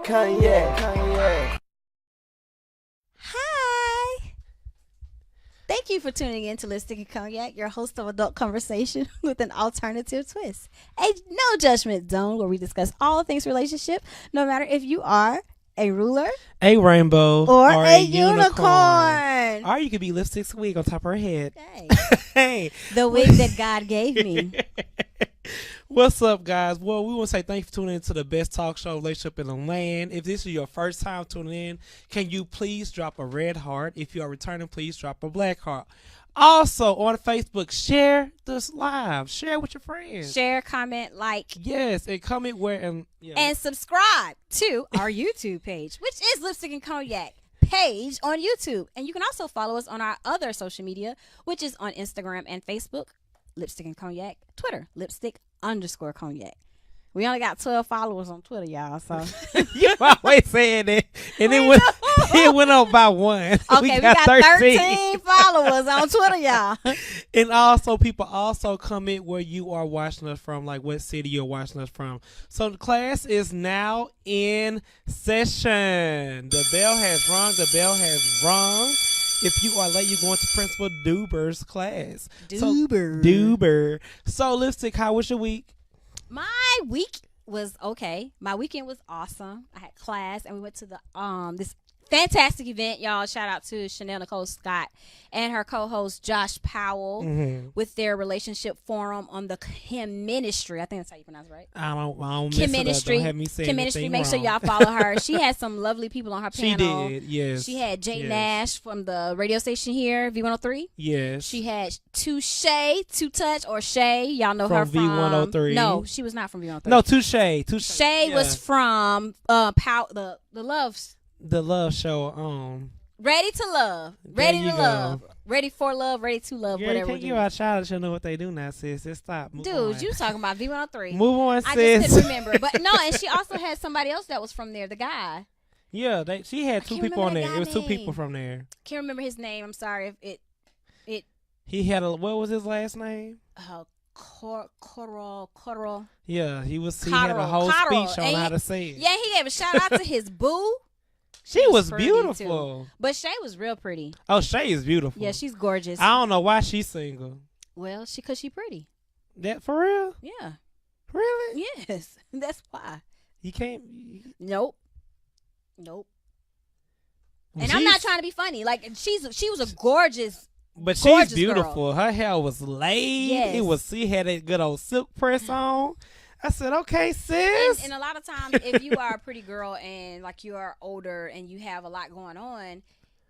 Cognac. Hi. Thank you for tuning in to Lipstick and Cognac, your host of adult conversation with an alternative twist. A no judgment zone where we discuss all things relationship, no matter if you are a ruler, A rainbow, or a unicorn. Or you could be lipstick's wig on top of her head. Hey. Hey. The wig that God gave me. What's up, guys? Well, we want to say thank you for tuning in to the best talk show relationship in the land. If this is your first time tuning in, can you please drop a red heart? If you are returning, please drop a black heart. Also, on Facebook, share this live. Share with your friends. Share, comment, like. Yes, and comment where And subscribe to our YouTube page, which is Lipstick and Cognac page on YouTube. And you can also follow us on our other social media, which is on Instagram and Facebook, Lipstick and Cognac, Twitter, Lipstick_Cognac. We only got 12 followers on Twitter, y'all. So you always saying that, and it went up by one. Okay, we got 13 followers on Twitter, y'all. And also, people also comment where you are watching us from, like what city you're watching us from. So the class is now in session. The bell has rung. The bell has rung. If you are late, you're going to Principal Duber's class. Duber. So, Lipstick, how was your week? My week was okay. My weekend was awesome. I had class, and we went to the this fantastic event, y'all. Shout out to Chanel Nicole Scott and her co-host Josh Powell with their relationship forum on the Kim Ministry. I think that's how you pronounce it, right? I don't Kim Ministry. Don't have me say Kim Ministry. Make wrong. sure y'all follow her. She had some lovely people on her panel. She did, yes. She had Jay Nash from the radio station here, V103. Yes. She had Two Touch, or Shay. Y'all know her from V103. No, she was not from V103. No, Touche. Shay was from the Love show. Ready to Love. Ready to Love. Ready for Love. Ready to Love. Girl, whatever. Can't give our child should know what they do now, sis. Just stop. Move Dude, on. you talking about V103. Move on, sis. I just couldn't remember. But no, and she also had somebody else that was from there, the guy. Yeah, she had two people on there. It was two name. people from there. Can't remember his name. I'm sorry if it He had what was his last name? Coral. Yeah, he had a whole speech on how to say it. Yeah, he gave a shout out to his boo. She was beautiful. Too. But Shay was real pretty. Oh, Shay is beautiful. Yeah, she's gorgeous. I don't know why she's single. Well, because she's pretty. That for real? Yeah. Really? Yes. That's why. You can't. Nope. And I'm not trying to be funny. Like she was a gorgeous. But gorgeous she's beautiful. Girl. Her hair was laid. Yes. She had that good old silk press on. I said, okay, sis. And a lot of times, if you are a pretty girl and like you are older and you have a lot going on,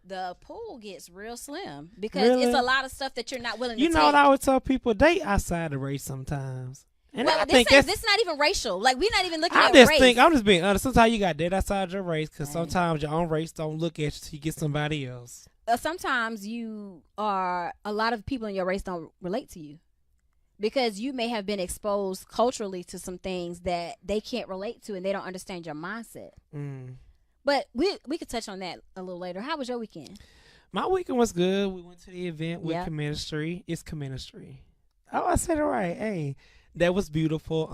the pool gets real slim because it's a lot of stuff that you're not willing to take. You know what I would tell people? Date outside the race sometimes. And well, I this think is not even racial. Like we're not even looking at race. I'm just being honest. Sometimes you got date outside your race because sometimes your own race don't look at you till you get somebody else. Sometimes a lot of people in your race don't relate to you. Because you may have been exposed culturally to some things that they can't relate to and they don't understand your mindset. But we could touch on that a little later. How was your weekend? My weekend was good. We went to the event with Comministry. It's Comministry. Oh, I said it right. Hey, that was beautiful.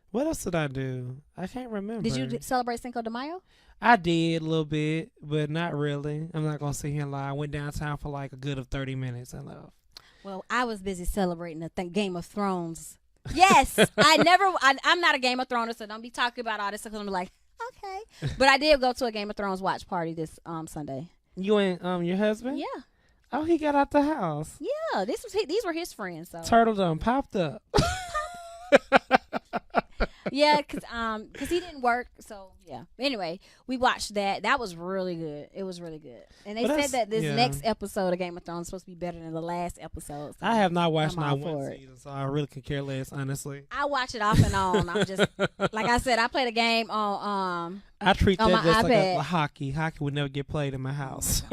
What else did I do? I can't remember. Did you celebrate Cinco de Mayo? I did a little bit, but not really. I'm not going to sit here and lie. I went downtown for like a good of 30 minutes and left. Well, I was busy celebrating the Game of Thrones. Yes, I'm not a Game of Thrones, so don't be talking about all this stuff. I'm like, okay. But I did go to a Game of Thrones watch party this Sunday. You and your husband? Yeah. Oh, he got out the house. Yeah, these were his friends. So Turtle done popped up. Yeah, cause he didn't work. So yeah. Anyway, we watched that. That was really good. It was really good. And they said that this next episode of Game of Thrones is supposed to be better than the last episode. So I have not watched not one season, so I really could care less, honestly. I watch it off and on. I'm just like I said, I played a game on I treat on that my just like iPad. a hockey. Hockey would never get played in my house.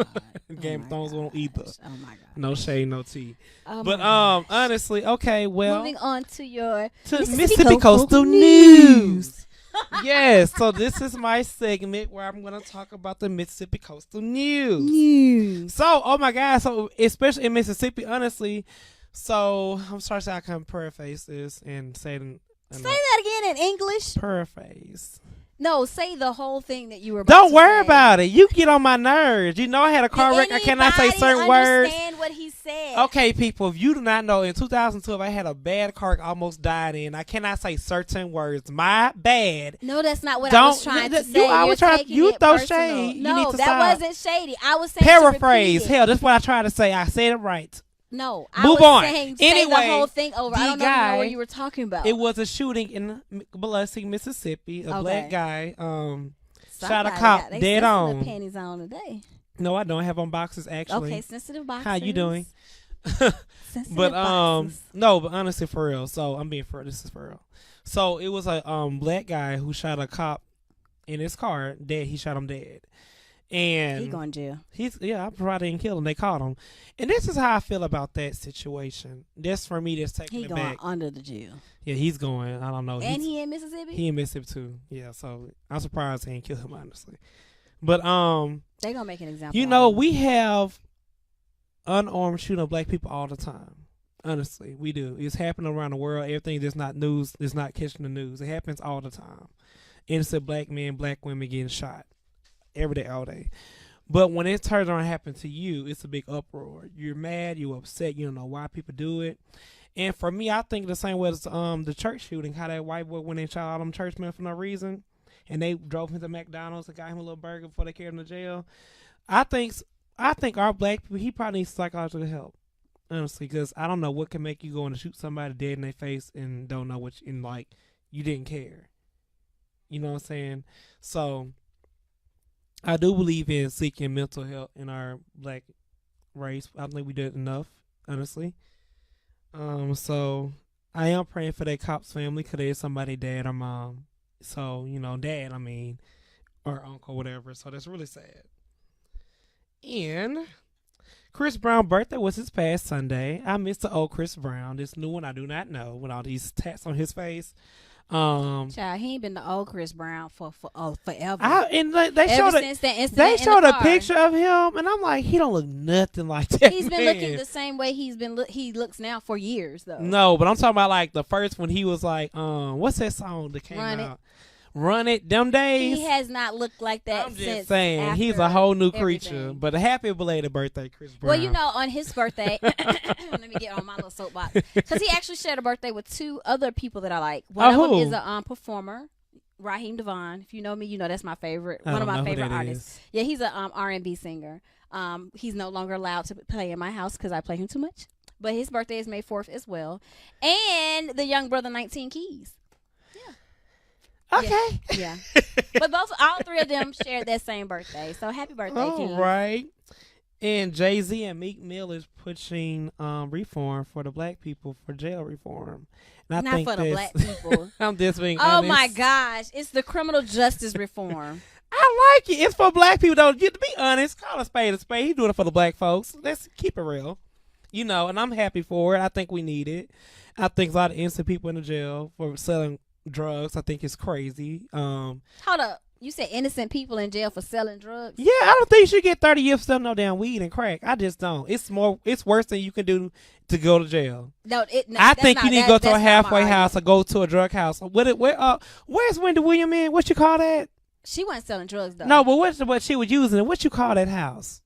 Game of Thrones won't either. Oh my god. No shade, no tea. Oh But my gosh. honestly, okay, well, moving on to your Mississippi Coastal News. Yes, so this is my segment where I'm going to talk about the Mississippi Coastal News. So, oh my God, so especially in Mississippi, honestly, so I'm sorry to say I can paraphrase this and say it Say that again in English. paraphrase. No, say the whole thing that you were about Don't to worry say. about it. You get on my nerves. You know I had a car wreck. I cannot say certain words. Understand what he said. Okay, people, if you do not know, in 2012, I had a bad car I almost died in. I cannot say certain words. My bad. No, that's not what I was trying to say. You throw personal. shade. You No, need to that stop. wasn't shady. I was saying Paraphrase. to repeat it. Hell, that's what I tried to say. I said it right. No, I Move was on. saying Anyway, say the whole thing over. I don't even know what guy- you were talking about. It was a shooting in Biloxi, Mississippi. A black guy shot a Somebody cop got they dead sensitive on. panties on today. No, I don't have on boxes actually. Okay, sensitive boxes. How you doing? Sensitive But boxes. no, but honestly, for real. So I'm being for real. This is for real. So it was a black guy who shot a cop in his car. Dead. He shot him dead. And He going to jail. I probably didn't kill him. They caught him. And this is how I feel about that situation. That's for me. That's taking He it going back. under the jail. Yeah, he's going. I don't know. And he in Mississippi. He in Mississippi too. Yeah, so I'm surprised they didn't kill him honestly. But They gonna make an example. you know, we have unarmed shooting of black people all the time. Honestly, we do. It's happening around the world. Everything that's not news is not catching the news. It happens all the time. Innocent black men, black women getting shot every day, all day. But when it turns around and happens to you, it's a big uproar. You're mad. You're upset. You don't know why people do it. And for me, I think the same way as the church shooting, how that white boy went and shot all them churchmen for no reason, and they drove him to McDonald's and got him a little burger before they carried him to jail. I think our black people, he probably needs psychological help, honestly, because I don't know what can make you go and shoot somebody dead in their face and don't know what you didn't care. You know what I'm saying? So I do believe in seeking mental health in our black race. I don't think we did enough, honestly. So I am praying for that cop's family because there's somebody dad or mom. So, dad, or uncle, whatever. So that's really sad. And Chris Brown's birthday was his past Sunday. I miss the old Chris Brown. This new one I do not know with all these tats on his face. Child, he ain't been the old Chris Brown for forever. They Ever showed since that incident they in showed the a car. picture of him, and I'm like, he don't look nothing like that. He's been man. looking the same way he looks now for years though. No, but I'm talking about like the first when he was like, what's that song that came out? Run It, them days. He has not looked like that I'm since. just saying, after he's a whole new creature. everything. But a happy belated birthday, Chris Brown. Well, on his birthday, let me get on my little soapbox because he actually shared a birthday with two other people that I like. One of them is a performer, Raheem Devon. If you know me, you know that's my favorite. One of my favorite artists. Yeah, he's a R&B singer. He's no longer allowed to play in my house because I play him too much. But his birthday is May 4th as well, and the young brother 19 Keys. Okay. Yeah. But all three of them shared that same birthday. So happy birthday, King. All right. And Jay-Z and Meek Mill is pushing reform for the black people for jail reform. And Not for the black people. I'm just being Oh honest. my gosh. It's the criminal justice reform. I like it. It's for black people though. To be honest, call a spade a spade. He's doing it for the black folks. Let's keep it real. And I'm happy for it. I think we need it. I think a lot of innocent people in the jail for selling drugs. I think it's crazy. Hold up. You said innocent people in jail for selling drugs? Yeah, I don't think you should get 30 years for selling no damn weed and crack. I just don't. It's worse than you can do to go to jail. No, I think you need to go to a halfway house or go to a drug house. Where's Wendy Williams in? What you call that? She wasn't selling drugs though. No, but what she was using? What you call that house?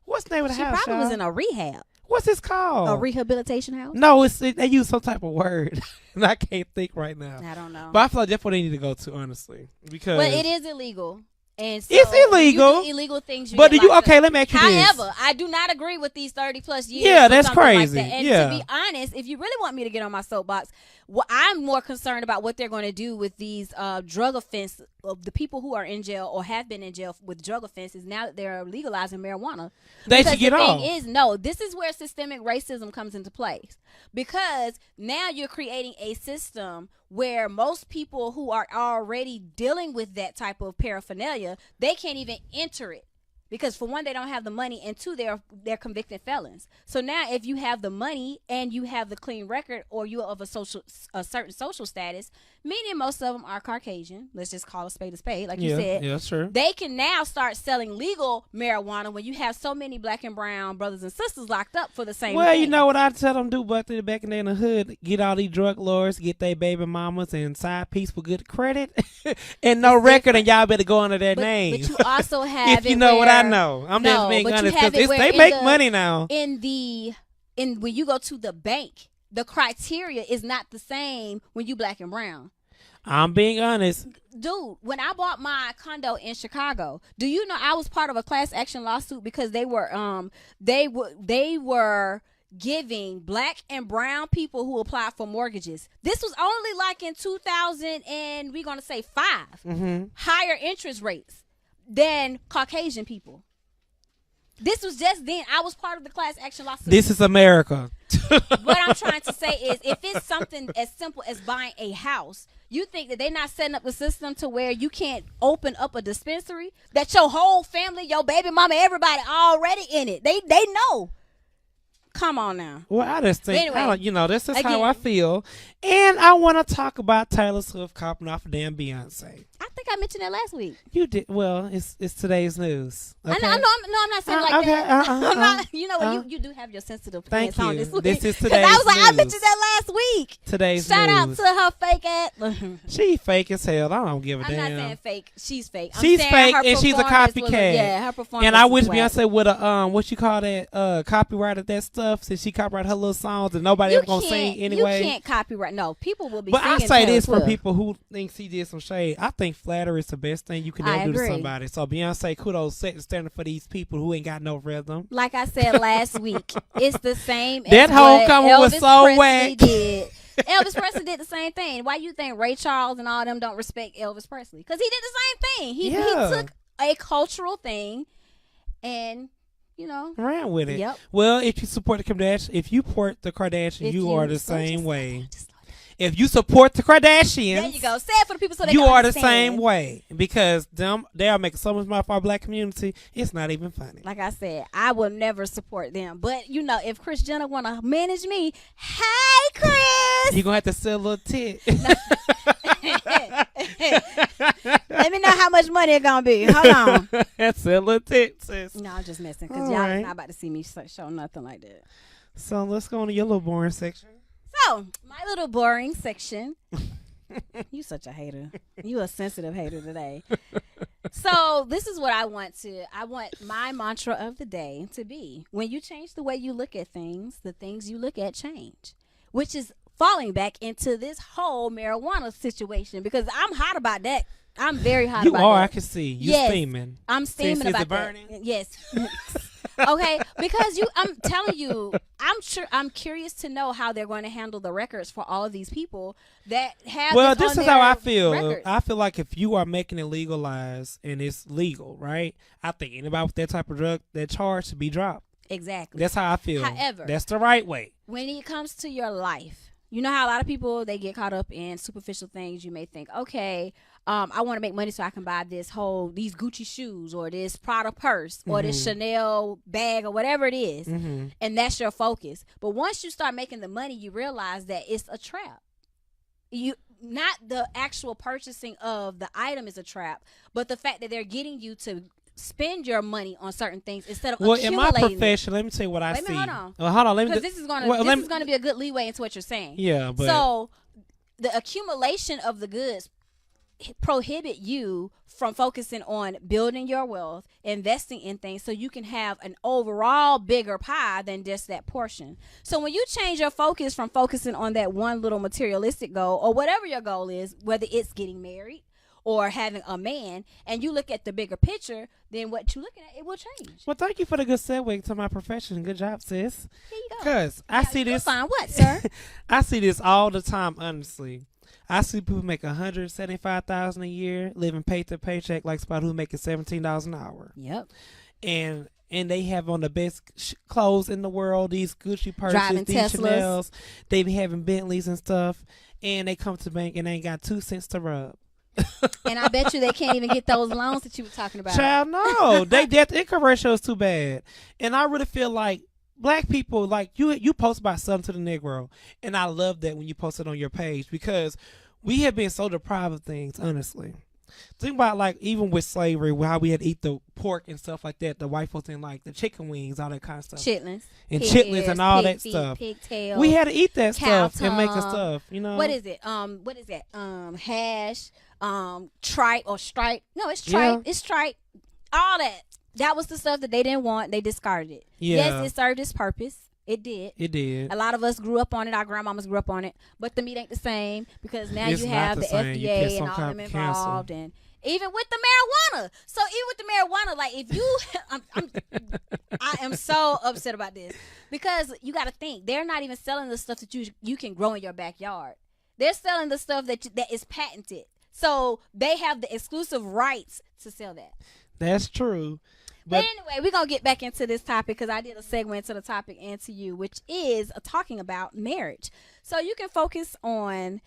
What's the name of the house? She probably was y'all? in a rehab. What's this called? A rehabilitation house? No, they use some type of word, and I can't think right now. I don't know. But I feel like that's what they need to go to, honestly, because But it is illegal. And so It's illegal. when you do illegal things, But do you locked okay? up. Let me ask you this. However, I do not agree with these 30+ years. Yeah, or that's something crazy. Like that. And Yeah. to be honest, if you really want me to get on my soapbox, I'm more concerned about what they're going to do with these drug offense of the people who are in jail or have been in jail with drug offenses now that they're legalizing marijuana. They Because should get the off. thing is, no, this is where systemic racism comes into place, because now you're creating a system where most people who are already dealing with that type of paraphernalia, they can't even enter it. Because for one, they don't have the money, and two, they're convicted felons. So now, if you have the money and you have the clean record, or you're of a certain social status, meaning most of them are Caucasian. Let's just call a spade, like you said. Yeah, sure. They can now start selling legal marijuana when you have so many black and brown brothers and sisters locked up for the same Well, thing. you know what I tell them do, but they back in the hood, get all these drug lords, get their baby mamas and side piece for good credit, and no record, and y'all better go under their name. But you also have if you it know what I where- know, I'm No, just being but you honest have it because where they in make the- money now. in when you go to the bank, the criteria is not the same when you black and brown. I'm being honest. Dude, when I bought my condo in Chicago, do you know I was part of a class action lawsuit because they were giving black and brown people who applied for mortgages. This was only like in 2000 and we're going to say 5 higher interest rates than Caucasian people. This was just then. I was part of the class action lawsuit. This is America. What I'm trying to say is, if it's something as simple as buying a house, you think that they're not setting up the system to where you can't open up a dispensary, that your whole family, your baby mama, everybody already in it. They know. Come on now. Well, I just think, Anyway, this is again, how I feel. And I want to talk about Taylor Swift copping off of damn Beyonce. I think I mentioned that last week. You did. Well, it's today's news. Okay? I know. I'm not saying like okay, that. I'm not. You know what? You do have your sensitive Thank pants on you. this week. This is 'Cause today's I was like, I news. mentioned that last week. Today's Shout out news. to her fake ass. She fake as hell. I don't give a I'm damn. not saying fake. She's fake. I'm She's saying fake her and she's a performance was copycat. yeah, her performance. And I was wish whack. Beyonce would have what you call that copyrighted that stuff since she copyrighted her little songs and nobody You ever gonna sing can't- anyway. You can't copyright. No, people will be. But I singing say Taylor this for Swift. people who think she did some shade. I think flattery is the best thing you can I ever do to agree. somebody. So Beyonce, kudos, set the standard for these people who ain't got no rhythm. Like I said last week, it's the same. That as homecoming what was Elvis so Presley whack. Did. Elvis Presley did the same thing. Why you think Ray Charles and all them don't respect Elvis Presley? Because he did the same thing. He took a cultural thing and, Ran with it. Yep. Well, if you support the Kardashians, if you support the Kardashians, you are the same way. If you support the Kardashians, There you go. Say it for the people so they you can are the understand. same way because they are making so much money for our black community. It's not even funny. Like I said, I will never support them. But, if Kris Jenner want to manage me, hey, Chris. You're going to have to sell a little tit. Let me know how much money it's going to be. Hold on. That's a little tit, sis. No, I'm just messing because All y'all right. is not about to see me show nothing like that. So let's go on to your little boring section. So, my little boring section. You such a hater. You a sensitive hater today. So, this is what I want my mantra of the day to be. When you change the way you look at things, the things you look at change. Which is falling back into this whole marijuana situation because I'm hot about that. I'm very hot You about are. that. I can see. You Yes. steaming. I'm steaming Is it about burning? that. Yes. Okay, because I'm telling you, I'm curious to know how they're going to handle the records for all of these people that have. Well, this this on is how I their feel. records. I feel like if you are making it legalized and it's legal, right? I think anybody with that type of drug, that charge should be dropped. Exactly. That's how I feel. However, that's the right way. When it comes to your life, you know how a lot of people, they get caught up in superficial things. You may think, okay, I want to make money so I can buy these Gucci shoes or this Prada purse or this Chanel bag or whatever it is. Mm-hmm. And that's your focus. But once you start making the money, you realize that it's a trap. Not the actual purchasing of the item is a trap, but the fact that they're getting you to spend your money on certain things instead of Well, in my accumulating. profession, let me tell you what I Wait a see. minute, hold on. Hold on. Let me. Because this is going to be a good leeway into what you're saying. Yeah, but So the accumulation of the goods prohibit you from focusing on building your wealth, investing in things so you can have an overall bigger pie than just that portion. So when you change your focus from focusing on that one little materialistic goal or whatever your goal is, whether it's getting married or having a man, and you look at the bigger picture, then what you're looking at, it will change. Well, thank you for the good segue to my profession. Good job, sis. Here you go. Because I see this. Fine, what, sir? I see this all the time, honestly. I see people make $175,000 a year, living paycheck to paycheck, like somebody who's making $17 an hour. Yep. And they have on the best clothes in the world, these Gucci purses, driving these Teslas. Chanels. They be having Bentleys and stuff. And they come to the bank and they ain't got 2 cents to rub. And I bet you they can't even get those loans that you were talking about. Child, no. That income ratio is too bad. And I really feel like black people, like you post about something to the Negro. And I love that when you post it on your page, because we have been so deprived of things, honestly. Think about, like, even with slavery, how we had to eat the pork and stuff like that. The white folks didn't like the chicken wings, all that kind of stuff. Chitlins. And pig chitlins ears, and all pig that feet, stuff. Pigtails. We had to eat that cow stuff and make the tongue. stuff, you know. What is it? What is that? Hash, tripe or stripe. No, it's tripe. Yeah. It's tripe. All that. That was the stuff that they didn't want. They discarded it. Yeah. Yes, it served its purpose. It did. It did. A lot of us grew up on it. Our grandmamas grew up on it. But the meat ain't the same, because now It's you not have the the same. You get FDA some and all kind them of cancer. involved, and even with the marijuana. So even with the marijuana, like, if you, I am so upset about this, because you got to think, they're not even selling the stuff that you can grow in your backyard. They're selling the stuff that is patented. So they have the exclusive rights to sell that. That's true. But anyway, we're going to get back into this topic, because I did a segue into the topic and to you, which is talking about marriage. So you can focus on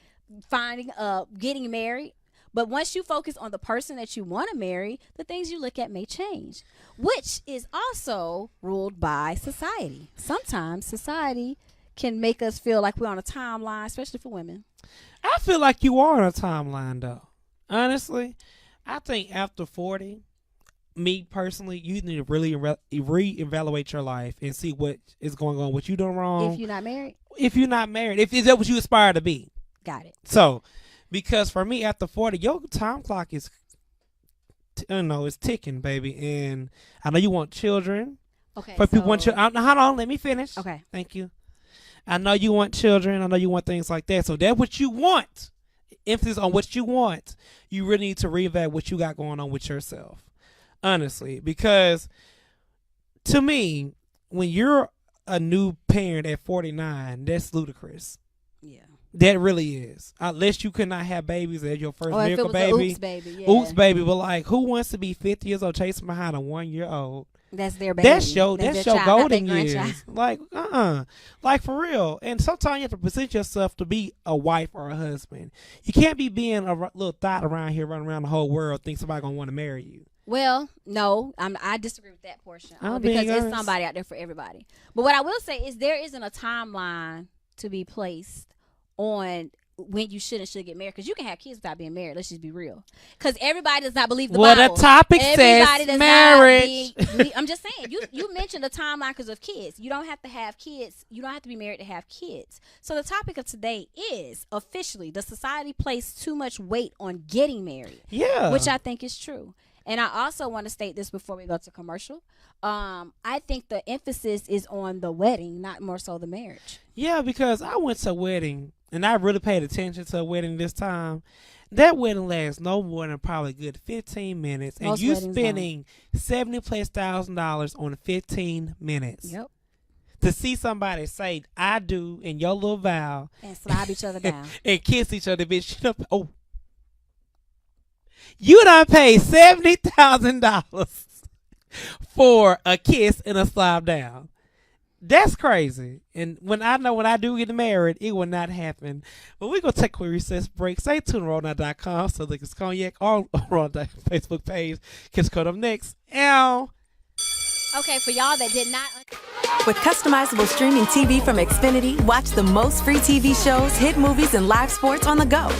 getting married. But once you focus on the person that you want to marry, the things you look at may change, which is also ruled by society. Sometimes society can make us feel like we're on a timeline, especially for women. I feel like you are on a timeline, though. Honestly, I think after 40, me personally, you need to really reevaluate your life and see what is going on, what you doing wrong. If you're not married? If you're not married. Is that what you aspire to be? Got it. So, because for me, after 40, your time clock is, it's ticking, baby. And I know you want children. Okay. For people want children. Hold on, let me finish. Okay. Thank you. I know you want children. I know you want things like that. So that's what you want. Emphasis on what you want. You really need to reevaluate what you got going on with yourself. Honestly. Because to me, when you're a new parent at 49, that's ludicrous. Yeah. That really is. Unless you could not have babies as your first Or if miracle it was baby. oops baby. Yeah. Oops baby. But like, who wants to be 50 years old chasing behind a 1-year-old? That's their baby. That's your child, golden not their years. grandchild. Like, like for real. And sometimes you have to present yourself to be a wife or a husband. You can't be being a little thought around here, running around the whole world, think somebody gonna want to marry you. Well, no, I disagree with that portion, I'm because being there's honest. somebody out there for everybody. But what I will say is there isn't a timeline to be placed on when you should get married, because you can have kids without being married. Let's just be real, because everybody does not believe the Bible. The topic Everybody says does marriage. I'm just saying, you mentioned the timeline because of kids. You don't have to have kids. You don't have to be married to have kids. So the topic of today is officially, does society place too much weight on getting married? Yeah. Which I think is true. And I also want to state this before we go to commercial. I think the emphasis is on the wedding, not more so the marriage. Yeah, because I went to a wedding, and I really paid attention to a wedding this time. That wedding lasts no more than probably a good 15 minutes. And Most you weddings spending $70,000+ on 15 minutes. Yep. To see somebody say, I do, in your little vow. And slob each other down. And kiss each other, bitch. You done paid $70,000 for a kiss and a slob down. That's crazy. And when I do get married, it will not happen. But we're going to take a quick recess break. Stay tuned to RollNow.com. So look, it's Cognac on RollNow Facebook page. Kids code up next. Ow. Okay, for y'all that did not. With customizable streaming TV from Xfinity, watch the most free TV shows, hit movies, and live sports on the go.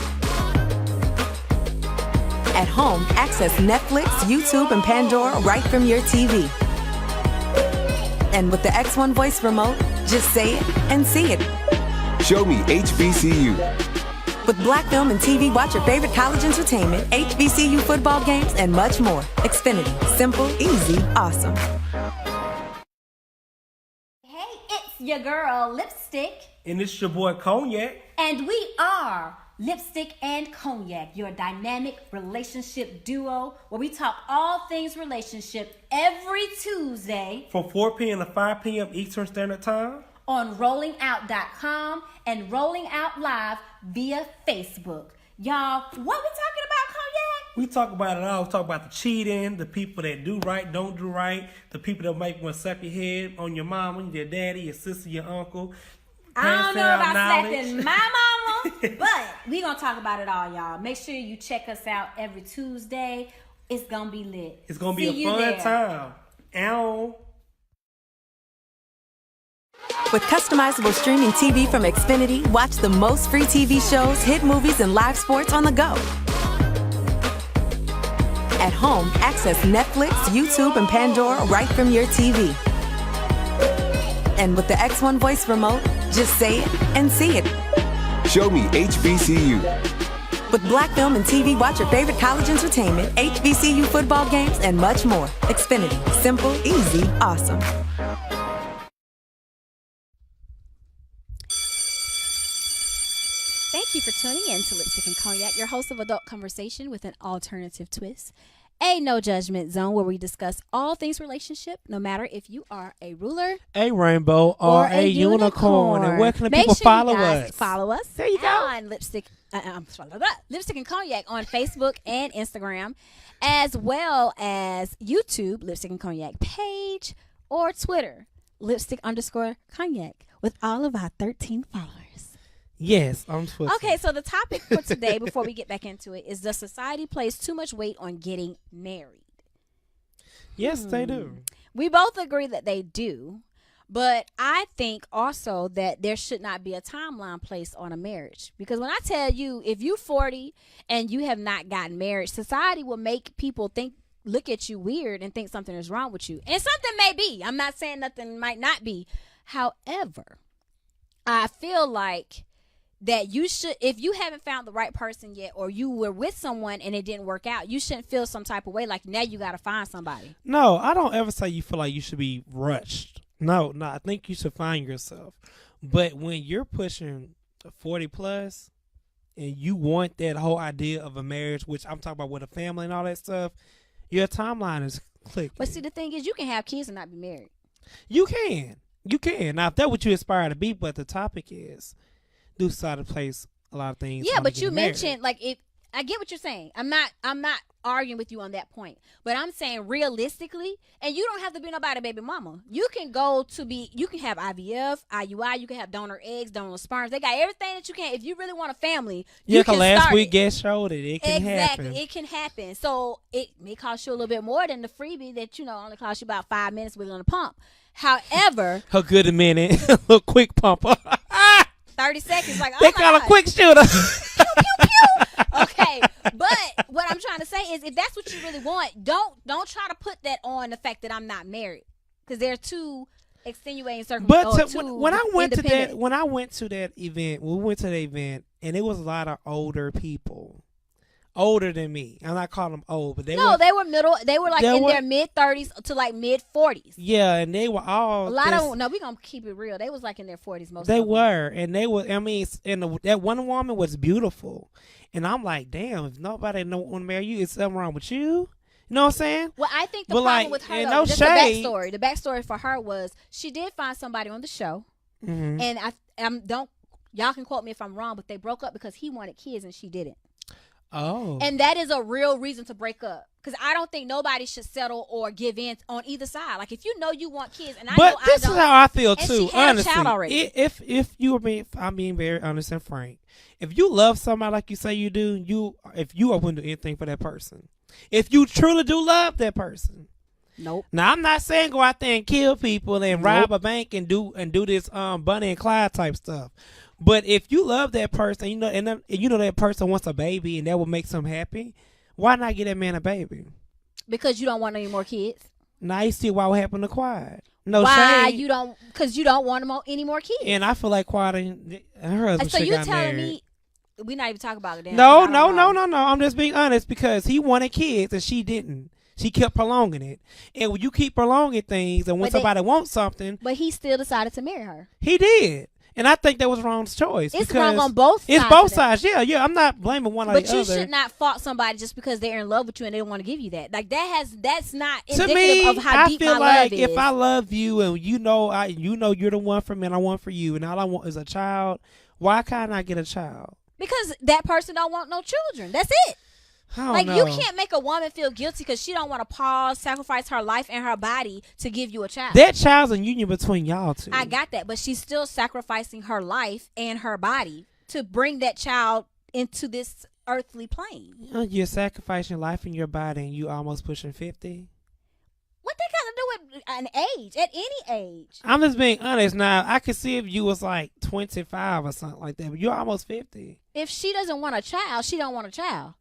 At home, access Netflix, YouTube, and Pandora right from your TV. And with the X1 voice remote, just say it and see it. Show me HBCU. With Black Film and TV, watch your favorite college entertainment, HBCU football games, and much more. Xfinity. Simple, easy, awesome. Hey, it's your girl, Lipstick. And it's your boy Cognac. And we are Lipstick and Cognac, your dynamic relationship duo, where we talk all things relationship every Tuesday From 4 p.m. to 5 p.m. Eastern Standard Time. on rollingout.com and Rolling Out Live via Facebook. Y'all, what we talking about, Cognac? We talk about it all. We talk about the cheating, the people that do right, don't do right, the people that make one suck your head on your mama, your daddy, your sister, your uncle. I don't know about slapping my mama, knowledge. but we gonna talk about it all, y'all. Make sure you check us out every Tuesday. It's gonna be lit. It's going to be See a you fun there. time. Ow. With customizable streaming TV from Xfinity, watch the most free TV shows, hit movies, and live sports on the go. At home, access Netflix, YouTube, and Pandora right from your TV. And with the X1 voice remote, just say it and see it. Show me HBCU. With Black Film and TV, watch your favorite college entertainment, HBCU football games, and much more. Xfinity. Simple, easy, awesome. Thank you for tuning in to Lipstick and Cognac, your host of adult conversation with an alternative twist. A no judgment zone where we discuss all things relationship, no matter if you are a ruler A rainbow or a unicorn. And where can the Make people sure follow you guys us? Follow us. There you go. On Lipstick and Cognac on Facebook and Instagram, as well as YouTube, Lipstick and Cognac page, or Twitter, Lipstick_Cognac, with all of our 13 followers. Yes, I'm Twitter. Okay, so the topic for today, before we get back into it, is does society place too much weight on getting married? Yes, they do. We both agree that they do, but I think also that there should not be a timeline placed on a marriage. Because when I tell you, if you're 40 and you have not gotten married, society will make people look at you weird and think something is wrong with you. And something may be. I'm not saying nothing might not be. However, I feel like that you should, if you haven't found the right person yet, or you were with someone and it didn't work out, you shouldn't feel some type of way like now you got to find somebody. No, I don't ever say you feel like you should be rushed. No, I think you should find yourself. But when you're pushing 40 plus and you want that whole idea of a marriage, which I'm talking about with a family and all that stuff, your timeline is clicking. But see, the thing is, you can have kids and not be married. You can. Now, if that's what you aspire to be, but the topic is, do society place a lot of things. Yeah, on but getting you married. mentioned like if I get what you're saying. I'm not arguing with you on that point. But I'm saying realistically, and you don't have to be nobody baby mama. You can you can have IVF, IUI, you can have donor eggs, donor sperms. They got everything that you can. If you really want a family, you can last start week it. guest showed it. It can Exactly. happen. It can happen. So it may cost you a little bit more than the freebie that, only cost you about 5 minutes with on a pump. However, A good minute. A little quick pump. 30 seconds, like, They oh my call a God. quick shooter. Okay, but what I'm trying to say is, if that's what you really want, don't try to put that on the fact that I'm not married, because they're two extenuating circumstances. But when I went to that event, we went to the event, and it was a lot of older people, older than me. I'm not calling them old, but they were middle. They were like in their mid 30s to like mid 40s. Yeah, and they were all A lot of no, we gonna keep it real. They was like in their 40s most. They of them. were, and they were. I mean, that one woman was beautiful, and I'm like, damn, if nobody want to marry you, it's something wrong with you. You know what I'm saying? Well, I think the But, problem like, with her, and though, no just shade. the backstory for her was she did find somebody on the show, and y'all can quote me if I'm wrong, but they broke up because he wanted kids and she didn't. Oh. And that is a real reason to break up, because I don't think nobody should settle or give in on either side. Like, if you know you want kids, and But this is how I feel and too. she had a Honestly, child already. I'm being very honest and frank. If you love somebody like you say you do, if you are willing to do anything for that person, if you truly do love that person. Nope. Now, I'm not saying go out there and kill people and rob a bank and do this Bonnie and Clyde type stuff. But if you love that person, and you know that person wants a baby and that will make them happy, why not get that man a baby? Because you don't want any more kids. Now you see why what happened to Quiet. No Why shade. you don't? Because you don't want any more kids. And I feel like Quiet and her husband So should you got telling married. me we not even talking about it? No. I'm just being honest, because he wanted kids and she didn't. She kept prolonging it. And when you keep prolonging things and when somebody wants something, But he still decided to marry her. he did. And I think that was wrong choice. It's because wrong on both sides. It's both of that. sides. Yeah. I'm not blaming one or But the you other. should not fault somebody just because they're in love with you and they don't want to give you that. Like that's not To indicative me, of how I deep feel my like love is. if I love you and you know you're the one for me and I want for you and all I want is a child, why can't I get a child? Because that person don't want no children. That's it. I don't Like know. you can't make a woman feel guilty because she don't want to pause, sacrifice her life and her body to give you a child. That child's a union between y'all two. I got that, but she's still sacrificing her life and her body to bring that child into this earthly plane. You're sacrificing life in your body and you almost pushing 50. What that got to do with an age? At any age? I'm just being honest now. I could see if you was like 25 or something like that, but you're almost 50. If she doesn't want a child, she don't want a child.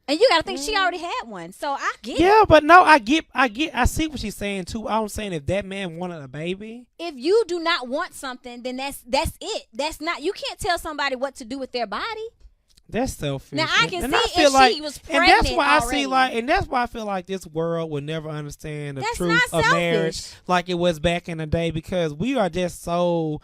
And you got to think she already had one. So I get it. Yeah, but no, I see what she's saying too. I'm saying if that man wanted a baby. If you do not want something, then that's it. That's not, you can't tell somebody what to do with their body. That's selfish. Now I can And see I feel if like, she was and pregnant that's why already. I see like, and that's why I feel like this world will never understand the That's truth not of marriage selfish. like it was back in the day because we are just so.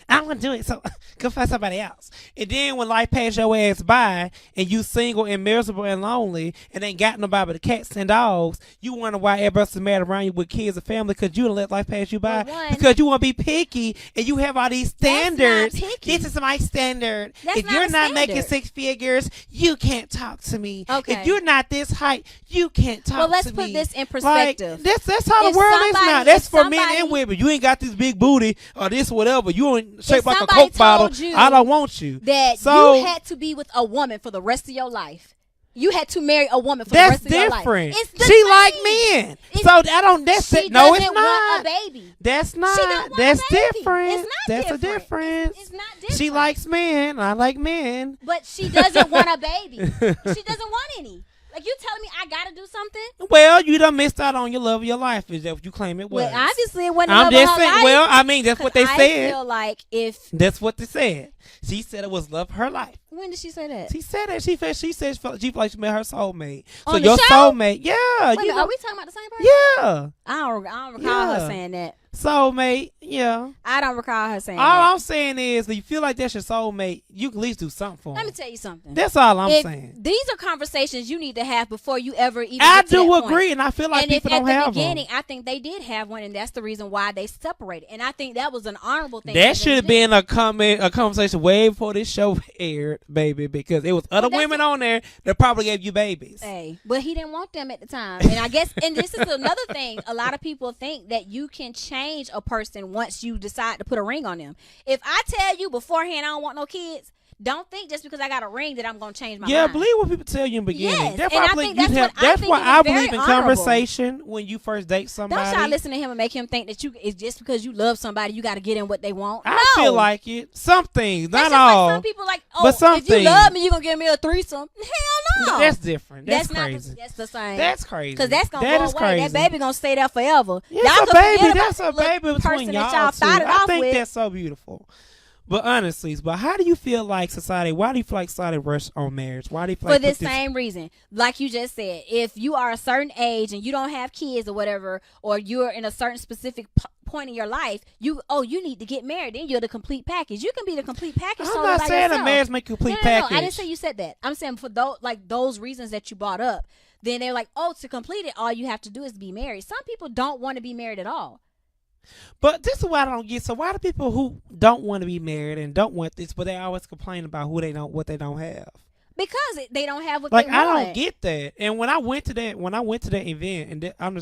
I want to do it, so go find somebody else. And then when life passes your ass by and you single and miserable and lonely and ain't got nobody but cats and dogs, you wonder why everybody else is mad around you with kids and family because you don't let life pass you by Well, one, because you want to be picky and you have all these standards. That's not picky. This is my standard. That's If not you're a not making standard. 6 figures, you can't talk to me. Okay. If you're not this height, you can't talk to me. Well, let's put this in perspective. Like, that's how If the world is somebody- now. That's if for men somebody- and women. You ain't got this big booty or this whatever. You ain't shaped like a somebody Coke bottle. told you I don't want you. that So you had to be with a woman for the rest of your life. You had to marry a woman for the that's rest of your life. different. It's the She same. like men. It's- So I don't. That's she it. No, it's doesn't not. want a baby. That's She don't not. want That's a baby. different. It's not That's a different. difference. It's not different. She likes men. I like men. But she doesn't want a baby. She doesn't want any. Like, you telling me I gotta do something? Well, you done missed out on your love of your life. Is that what you claim it was? Well, obviously it wasn't. I'm love just of her saying. life. Well, I mean, that's what they 'Cause I said. feel like if That's what they said. She said it was love of her life. when did she say that? She said that. She said she felt like she met her soulmate. So On the your show? soulmate, yeah, Wait a you minute, know, are we talking about the same person? yeah, I don't recall Yeah. her saying that. soulmate, yeah. I don't recall her saying All that. I'm saying is, if you feel like that's your soulmate, you can at least do something for Let me him. tell you something. That's all I'm If saying. these are conversations you need to have before you ever even I get to do that agree, point. and I feel like And if people at don't the have beginning, them. I think they did have one, and that's the reason why they separated. And I think that was an honorable thing. That for should have them to been a conversation way before this show aired, baby, because it was other that's women on there that probably gave you babies. do. Hey, but he didn't want them at the time. And I guess, and this is another thing. A lot of people think that you can change a person once you decide to put a ring on them. If I tell you beforehand I don't want no kids, don't think just because I got a ring that I'm going to change my Yeah, mind. believe what people tell you in the beginning. Yes, That's and why I I think believe that's what I that's think why it I was very believe in honorable. conversation when you first date somebody. Don't y'all listen to him and make him think that it's just because you love somebody, you got to get in what they want. I No. feel like it. Some things, That's not just all. like some people like, oh, But some if you things. love me, you going to give me a threesome. Hell no. That's different. That's not crazy. that's the same. That's crazy. Because that's going to That go is away. crazy. That baby going to stay there forever. Yeah, Y'all it's a could baby. forget about That's a the little baby person between that y'all y'all two. started I off think with. that's so beautiful. But honestly, how do you feel like society? Why do you feel like society rush on marriage? Why do you feel For like this put same reason, like you just said, if you are a certain age and you don't have kids or whatever, or you're in a certain specific point in your life, you need to get married. Then you're the complete package. You can be the complete package. I'm totally not by saying yourself. a marriage make a complete No, package. I didn't say you said that. I'm saying for those reasons that you brought up. Then they're like, oh, to complete it, all you have to do is be married. Some people don't want to be married at all. But this is what I don't get. So why do people who don't want to be married and don't want this, but they always complain about what they don't have? Because they don't have what Like they I want. don't get that. And when I went to that event, and I'm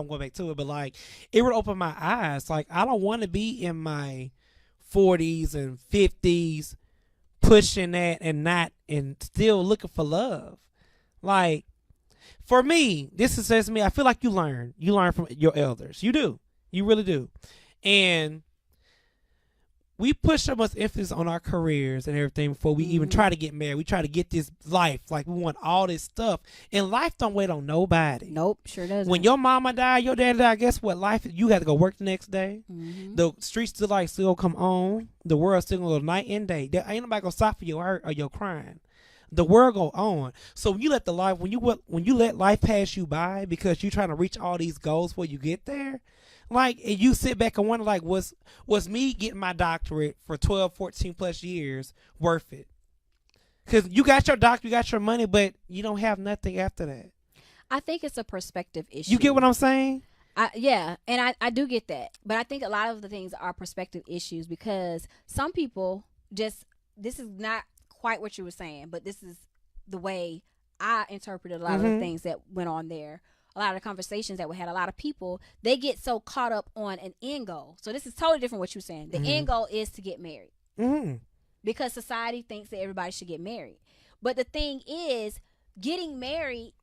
going back to it, but like it would open my eyes. Like I don't want to be in my 40s and 50s pushing that and still looking for love. Like for me, this is just me. I feel like you learn from your elders. You do. You really do. And we put so much emphasis on our careers and everything before we even try to get married. We try to get this life. Like we want all this stuff. And life don't wait on nobody. Nope, sure doesn't. When your mama died, your dad died, guess what? Life, you had to go work the next day. The streets still come on. The world still gonna go night and day. There ain't nobody gonna stop for your hurt or your crying. The world go on. So when you let life pass you by because you're trying to reach all these goals before you get there, Like, and you sit back and wonder, like, was me getting my doctorate for 12, 14 plus years worth it? Because you got your doctor, you got your money, but you don't have nothing after that. I think it's a perspective issue. You get what I'm saying? I do get that. But I think a lot of the things are perspective issues because some people this is not quite what you were saying, but this is the way I interpreted a lot of the things that went on there. A lot of the conversations that we had, a lot of people, they get so caught up on an end goal. So this is totally different what you're saying. The end goal is to get married. Because society thinks that everybody should get married. But the thing is, getting married,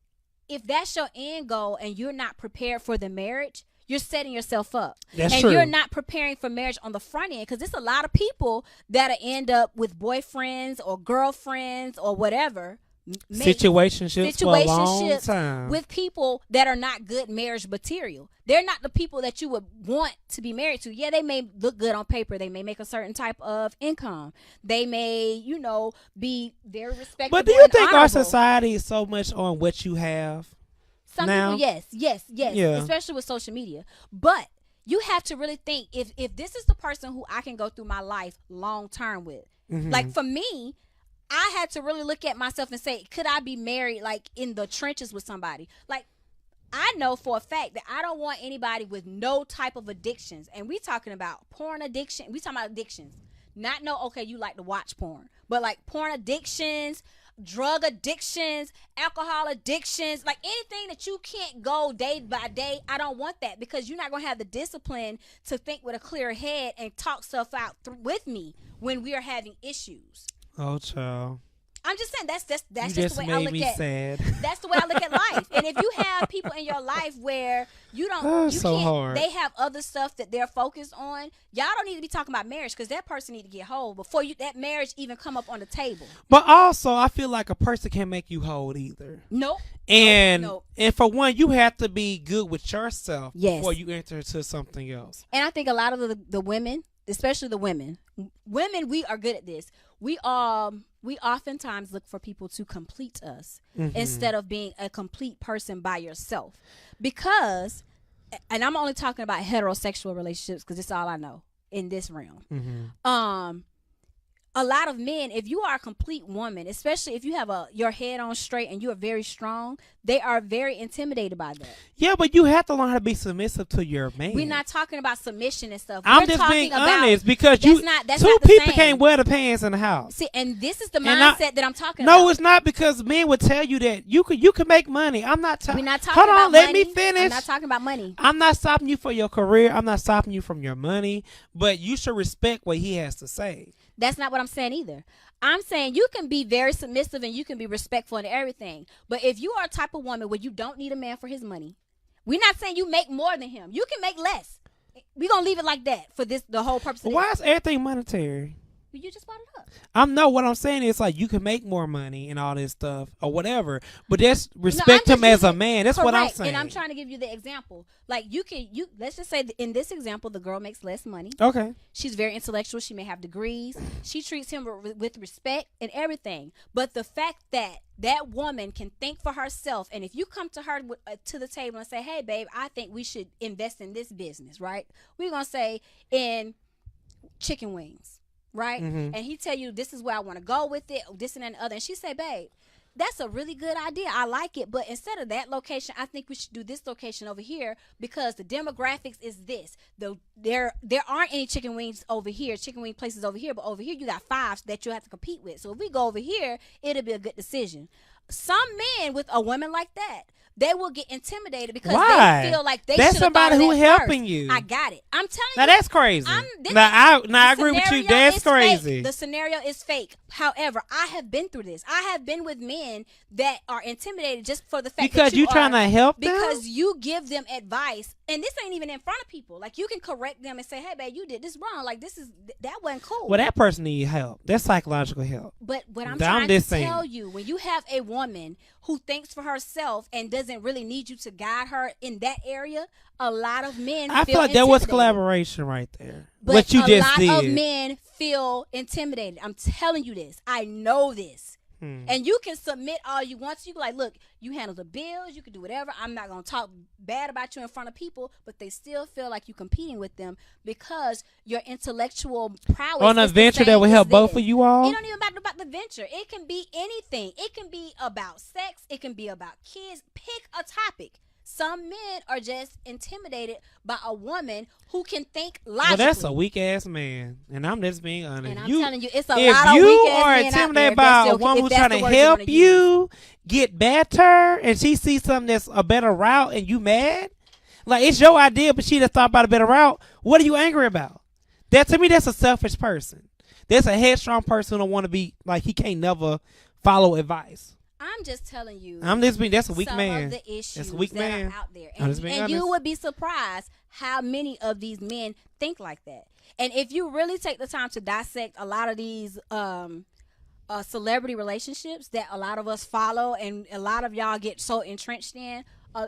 if that's your end goal and you're not prepared for the marriage, you're setting yourself up. That's and true. You're not preparing for marriage on the front end because there's a lot of people that end up with boyfriends or girlfriends or whatever. Situationships for a long time. With people that are not good marriage material. They're not the people that you would want to be married to. Yeah, they may look good on paper. They may make a certain type of income. They may, be very respectable. But do you think honorable. our society is so much on what you have? Some now? people, yes. Yeah. Especially with social media. But you have to really think if this is the person who I can go through my life long term with. Like for me, I had to really look at myself and say, could I be married like in the trenches with somebody? Like, I know for a fact that I don't want anybody with no type of addictions. And we talking about porn addiction. We talking about addictions. Not okay, you like to watch porn. But like porn addictions, drug addictions, alcohol addictions, like anything that you can't go day by day. I don't want that because you're not going to have the discipline to think with a clear head and talk stuff out with me when we are having issues. Oh, child. I'm just saying that's You just the way I look at. Sad. That's the way I look at life. And if you have people in your life where you don't, you so can't, hard. they have other stuff that they're focused on. Y'all don't need to be talking about marriage because that person need to get whole before that marriage even come up on the table. But also, I feel like a person can't make you whole either. Nope. And Nope. and for one, you have to be good with yourself Yes. before you enter into something else. And I think a lot of the women, especially the women, we are good at this. We oftentimes look for people to complete us instead of being a complete person by yourself. Because, and I'm only talking about heterosexual relationships because it's all I know in this realm. A lot of men, if you are a complete woman, especially if you have your head on straight and you are very strong, they are very intimidated by that. Yeah, but you have to learn how to be submissive to your man. We're not talking about submission and stuff. I'm We're just talking being about, honest because that's not two the people same. can't wear the pants in the house. See, and this is the mindset that I'm talking No, about. it's not because men would tell you that you can make money. I'm not talking. We're not talking Hold on, about let money. me finish. I'm not talking about money. I'm not stopping you for your career. I'm not stopping you from your money. But you should respect what he has to say. That's not what I'm saying either. I'm saying you can be very submissive and you can be respectful and everything. But if you are a type of woman where you don't need a man for his money, we're not saying you make more than him. You can make less. We're going to leave it like that for the whole purpose of Why this. is everything monetary? You just brought it up. What I'm saying is like you can make more money and all this stuff or whatever, but just I'm respect just him as a using- man. That's what I'm correct. saying. And I'm trying to give you the example. Like let's just say in this example, the girl makes less money. Okay. She's very intellectual. She may have degrees. She treats him with respect and everything. But the fact that that woman can think for herself, and if you come to her to the table and say, hey, babe, I think we should invest in this business, right? We're going to say in chicken wings, right? And he tell you, this is where I want to go with it, this and that and the other. And she say, babe, that's a really good idea. I like it. But instead of that location, I think we should do this location over here because the demographics is this. There aren't any chicken wings over here, chicken wing places over here, but over here you got 5 that you have to compete with. So if we go over here, it'll be a good decision. Some men with a woman like that, they will get intimidated because they feel like they should have somebody thought of who that helping first. you. I got it. I'm telling you. Now that's crazy. I agree with you. scenario That's is crazy. fake. The scenario is fake. However, I have been through this. I have been with men that are intimidated just for the fact Because that you trying to help them? because you give them advice, and this ain't even in front of people. Like you can correct them and say, "Hey, babe, you did this wrong. Like that wasn't cool." Well, that person needs help. That's psychological help. But what I'm I'm trying to just saying. tell you, when you have a woman who thinks for herself and doesn't really need you to guide her in that area, a lot of men I feel feel like there was intimidated. collaboration right there. But what you a just lot did. of men feel intimidated. I'm telling you this. I know this. And you can submit all you want to. You be like, look, you handle the bills, you can do whatever. I'm not gonna talk bad about you in front of people, but they still feel like you're competing with them because your intellectual prowess on a is the venture that same will as help both theirs. of you all. It don't even matter about the venture. It can be anything. It can be about sex. It can be about kids. Pick a topic. Some men are just intimidated by a woman who can think logically. Well, that's a weak ass man, and I'm just being honest. And I'm telling you, it's a if lot of you weak ass are men out intimidated there, by a that's woman if who's that's trying the to word you're help gonna you get better, and she sees something that's a better route, and you mad, like it's your idea, but she just thought about a better route. What are you angry about? That to me, that's a selfish person. That's a headstrong person who don't want to be like he can't never follow advice. I'm just telling you. I'm just being. That's a weak some man. of the issues That's a weak that man. are out there, I'm just being and you honest. would be surprised how many of these men think like that. And if you really take the time to dissect a lot of these celebrity relationships that a lot of us follow, and a lot of y'all get so entrenched in.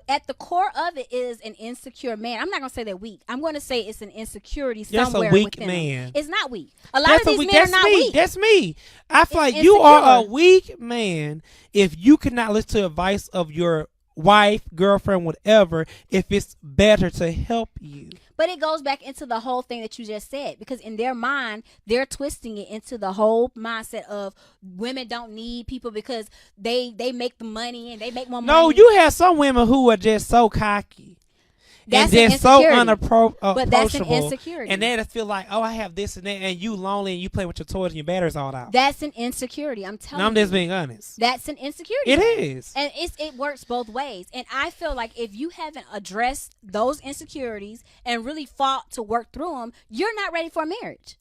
At the core of it is an insecure man. I'm not gonna say they're weak. I'm gonna say it's an insecurity That's somewhere a weak within man. them. It's not weak. A lot of these men are not me. weak. That's me. I feel It's like you are a insecure. weak man if you cannot listen to advice of your wife, girlfriend, whatever, if it's better to help you. But it goes back into the whole thing that you just said, because in their mind, they're twisting it into the whole mindset of women don't need people because they make the money and they make more money. No, you have some women who are just so cocky. That's and an just so insecurity. But that's an unapproachable. insecurity. And they just feel like, oh, I have this and that, and you lonely and you play with your toys and your batteries all out. That's an insecurity. I'm telling And I'm you. just being honest. That's an insecurity. It is. And it works both ways. And I feel like if you haven't addressed those insecurities and really fought to work through them, you're not ready for a marriage.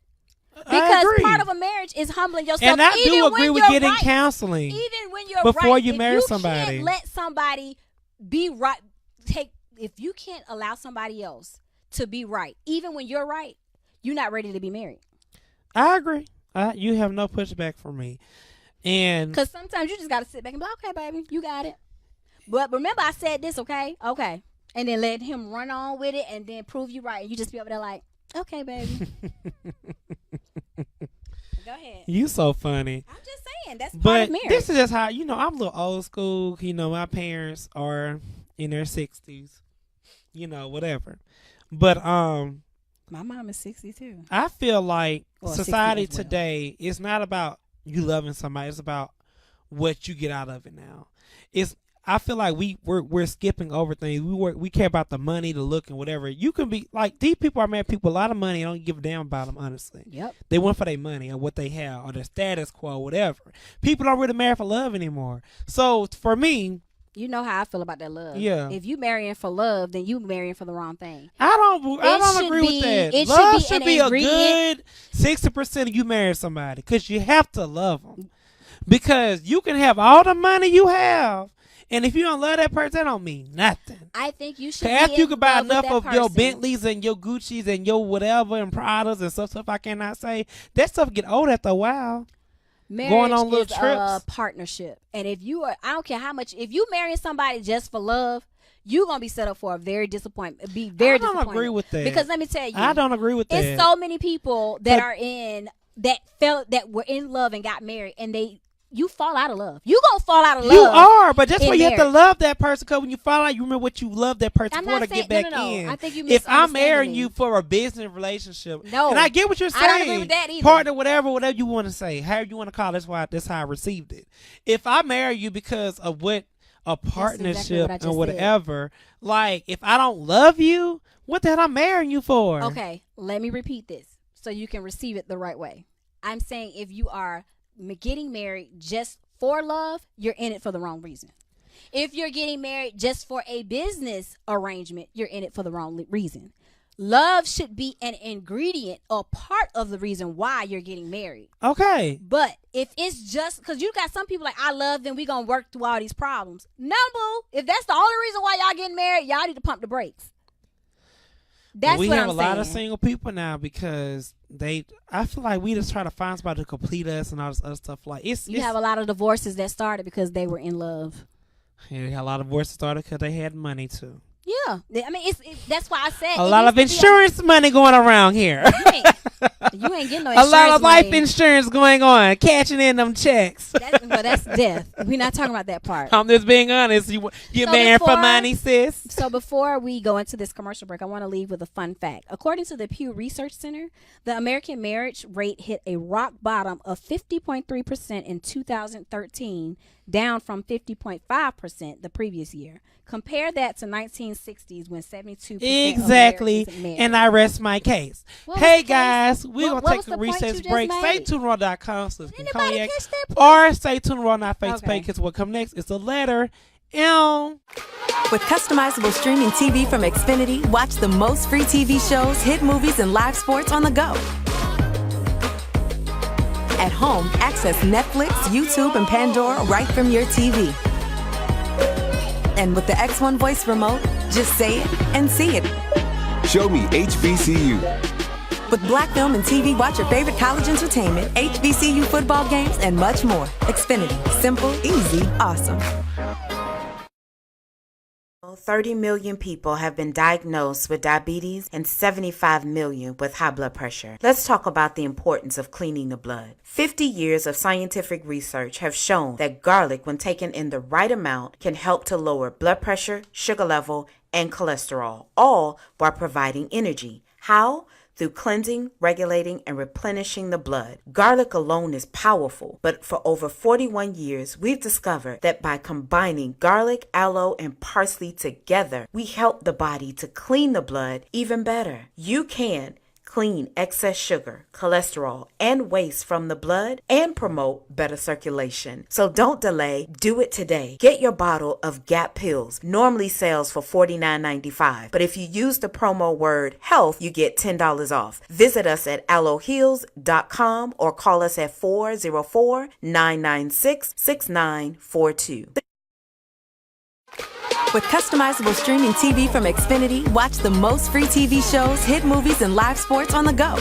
I Because agree. part of a marriage is humbling yourself. And I even do when agree with you're getting right. counseling. Even when you're before right, you if marry you somebody. can't let somebody be right. If you can't allow somebody else to be right, even when you're right, you're not ready to be married. I agree. You have no pushback from me. And Because sometimes you just got to sit back and be like, okay, baby, you got it. But remember I said this, okay? Okay. And then let him run on with it and then prove you right. And you just be over there like, okay, baby. Go ahead. you so funny. I'm just saying, that's part But of marriage. this is just how, I'm a little old school. My parents are in their 60s. Whatever. But My mom is 62. I feel like Well, 60 society as well. today is not about you loving somebody. It's about what you get out of it now. I feel like we're skipping over things. We care about the money, the look, and whatever. You can be like, these people are married people with a lot of money and don't give a damn about them, honestly. Yep. They want for their money or what they have or their status quo, whatever. People don't really marry for love anymore. So for me, You know how I feel about that love. Yeah. If you marrying for love, then you marrying for the wrong thing. I don't should agree be- with that. it should Love be should an be a ingredient. good 60% of you marry somebody because you have to love them. Because you can have all the money you have, and if you don't love that person, that don't mean nothing. I think you should. After be you can buy in love enough with of that your person. Bentleys and your Gucci's and your whatever and Pradas and stuff I cannot say, that stuff get old after a while. Marriage going on little is a trips. partnership, and if you are, I don't care how much. If you marrying somebody just for love, you're gonna be set up for a very disappointment. Be very I don't disappointed. agree with that. Because let me tell you, I don't agree with that. it's so many people that But- are in that were in love and got married, and you fall out of love. You gonna fall out of love. You are, but that's in why you have to marriage. love that person. Because when you fall out, you remember what you love that person I'm for not to saying- get back no. in. I think you if I'm misunderstanding marrying me. you for a business relationship, No. and I get what you're saying. I don't agree with that either. Partner, whatever you want to say, however you want to call it. That's how I received it. If I marry you because of what a partnership what I just and said. whatever, like if I don't love you, what the hell I'm marrying you for? Okay, let me repeat this so you can receive it the right way. I'm saying if you are getting married just for love, you're in it for the wrong reason. If you're getting married just for a business arrangement, you're in it for the wrong reason. Love should be an ingredient or part of the reason why you're getting married. Okay. But if it's just because you got some people like, I love them, we gonna work through all these problems. No, boo. If that's the only reason why y'all getting married, y'all need to pump the brakes. That's we what have I'm a lot of saying. single people now because I feel like we just try to find somebody to complete us and all this other stuff. Like You have a lot of divorces that started because they were in love. a lot of divorces started because they had money too. Yeah, I mean, that's why I said A lot of insurance money going around here. You You ain't getting no A insurance lot of life money. insurance going on, cashing in them checks. That's death. We're not talking about that part. I'm just being honest. You So married for before- money, sis. So before we go into this commercial break, I want to leave with a fun fact. According to the Pew Research Center, the American marriage rate hit a rock bottom of 50.3% in 2013, down from 50.5% the previous year. Compare that to 1960s when 72% Exactly. of Americans married. And I rest my case. What was Hey the case? guys, we're What gonna was take a the point recess you just break. Stay made? tuned to raw.com so Anybody cognac, catch that point? or stay tuned to raw on our Facebook Okay. because what comes next is a letter M. With customizable streaming TV from Xfinity, watch the most free TV shows, hit movies, and live sports on the go. At home, access Netflix, YouTube, and Pandora right from your TV. And with the X1 voice remote, just say it and see it. Show me HBCU. With Black Film and TV, watch your favorite college entertainment, HBCU football games, and much more. Xfinity. Simple, easy, awesome. 30 million people have been diagnosed with diabetes and 75 million with high blood pressure. Let's talk about the importance of cleaning the blood. 50 years of scientific research have shown that garlic, when taken in the right amount, can help to lower blood pressure, sugar level, and cholesterol, all while providing energy. How? Through cleansing, regulating, and replenishing the blood. Garlic alone is powerful, but for over 41 years, we've discovered that by combining garlic, aloe, and parsley together, we help the body to clean the blood even better. You can clean excess sugar, cholesterol, and waste from the blood and promote better circulation. So don't delay. Do it today. Get your bottle of GAP pills. Normally sells for $49.95, but if you use the promo word HEALTH, you get $10 off. Visit us at aloeheals.com or call us at 404-996-6942. With customizable streaming TV from Xfinity, watch the most free TV shows, hit movies, and live sports on the go.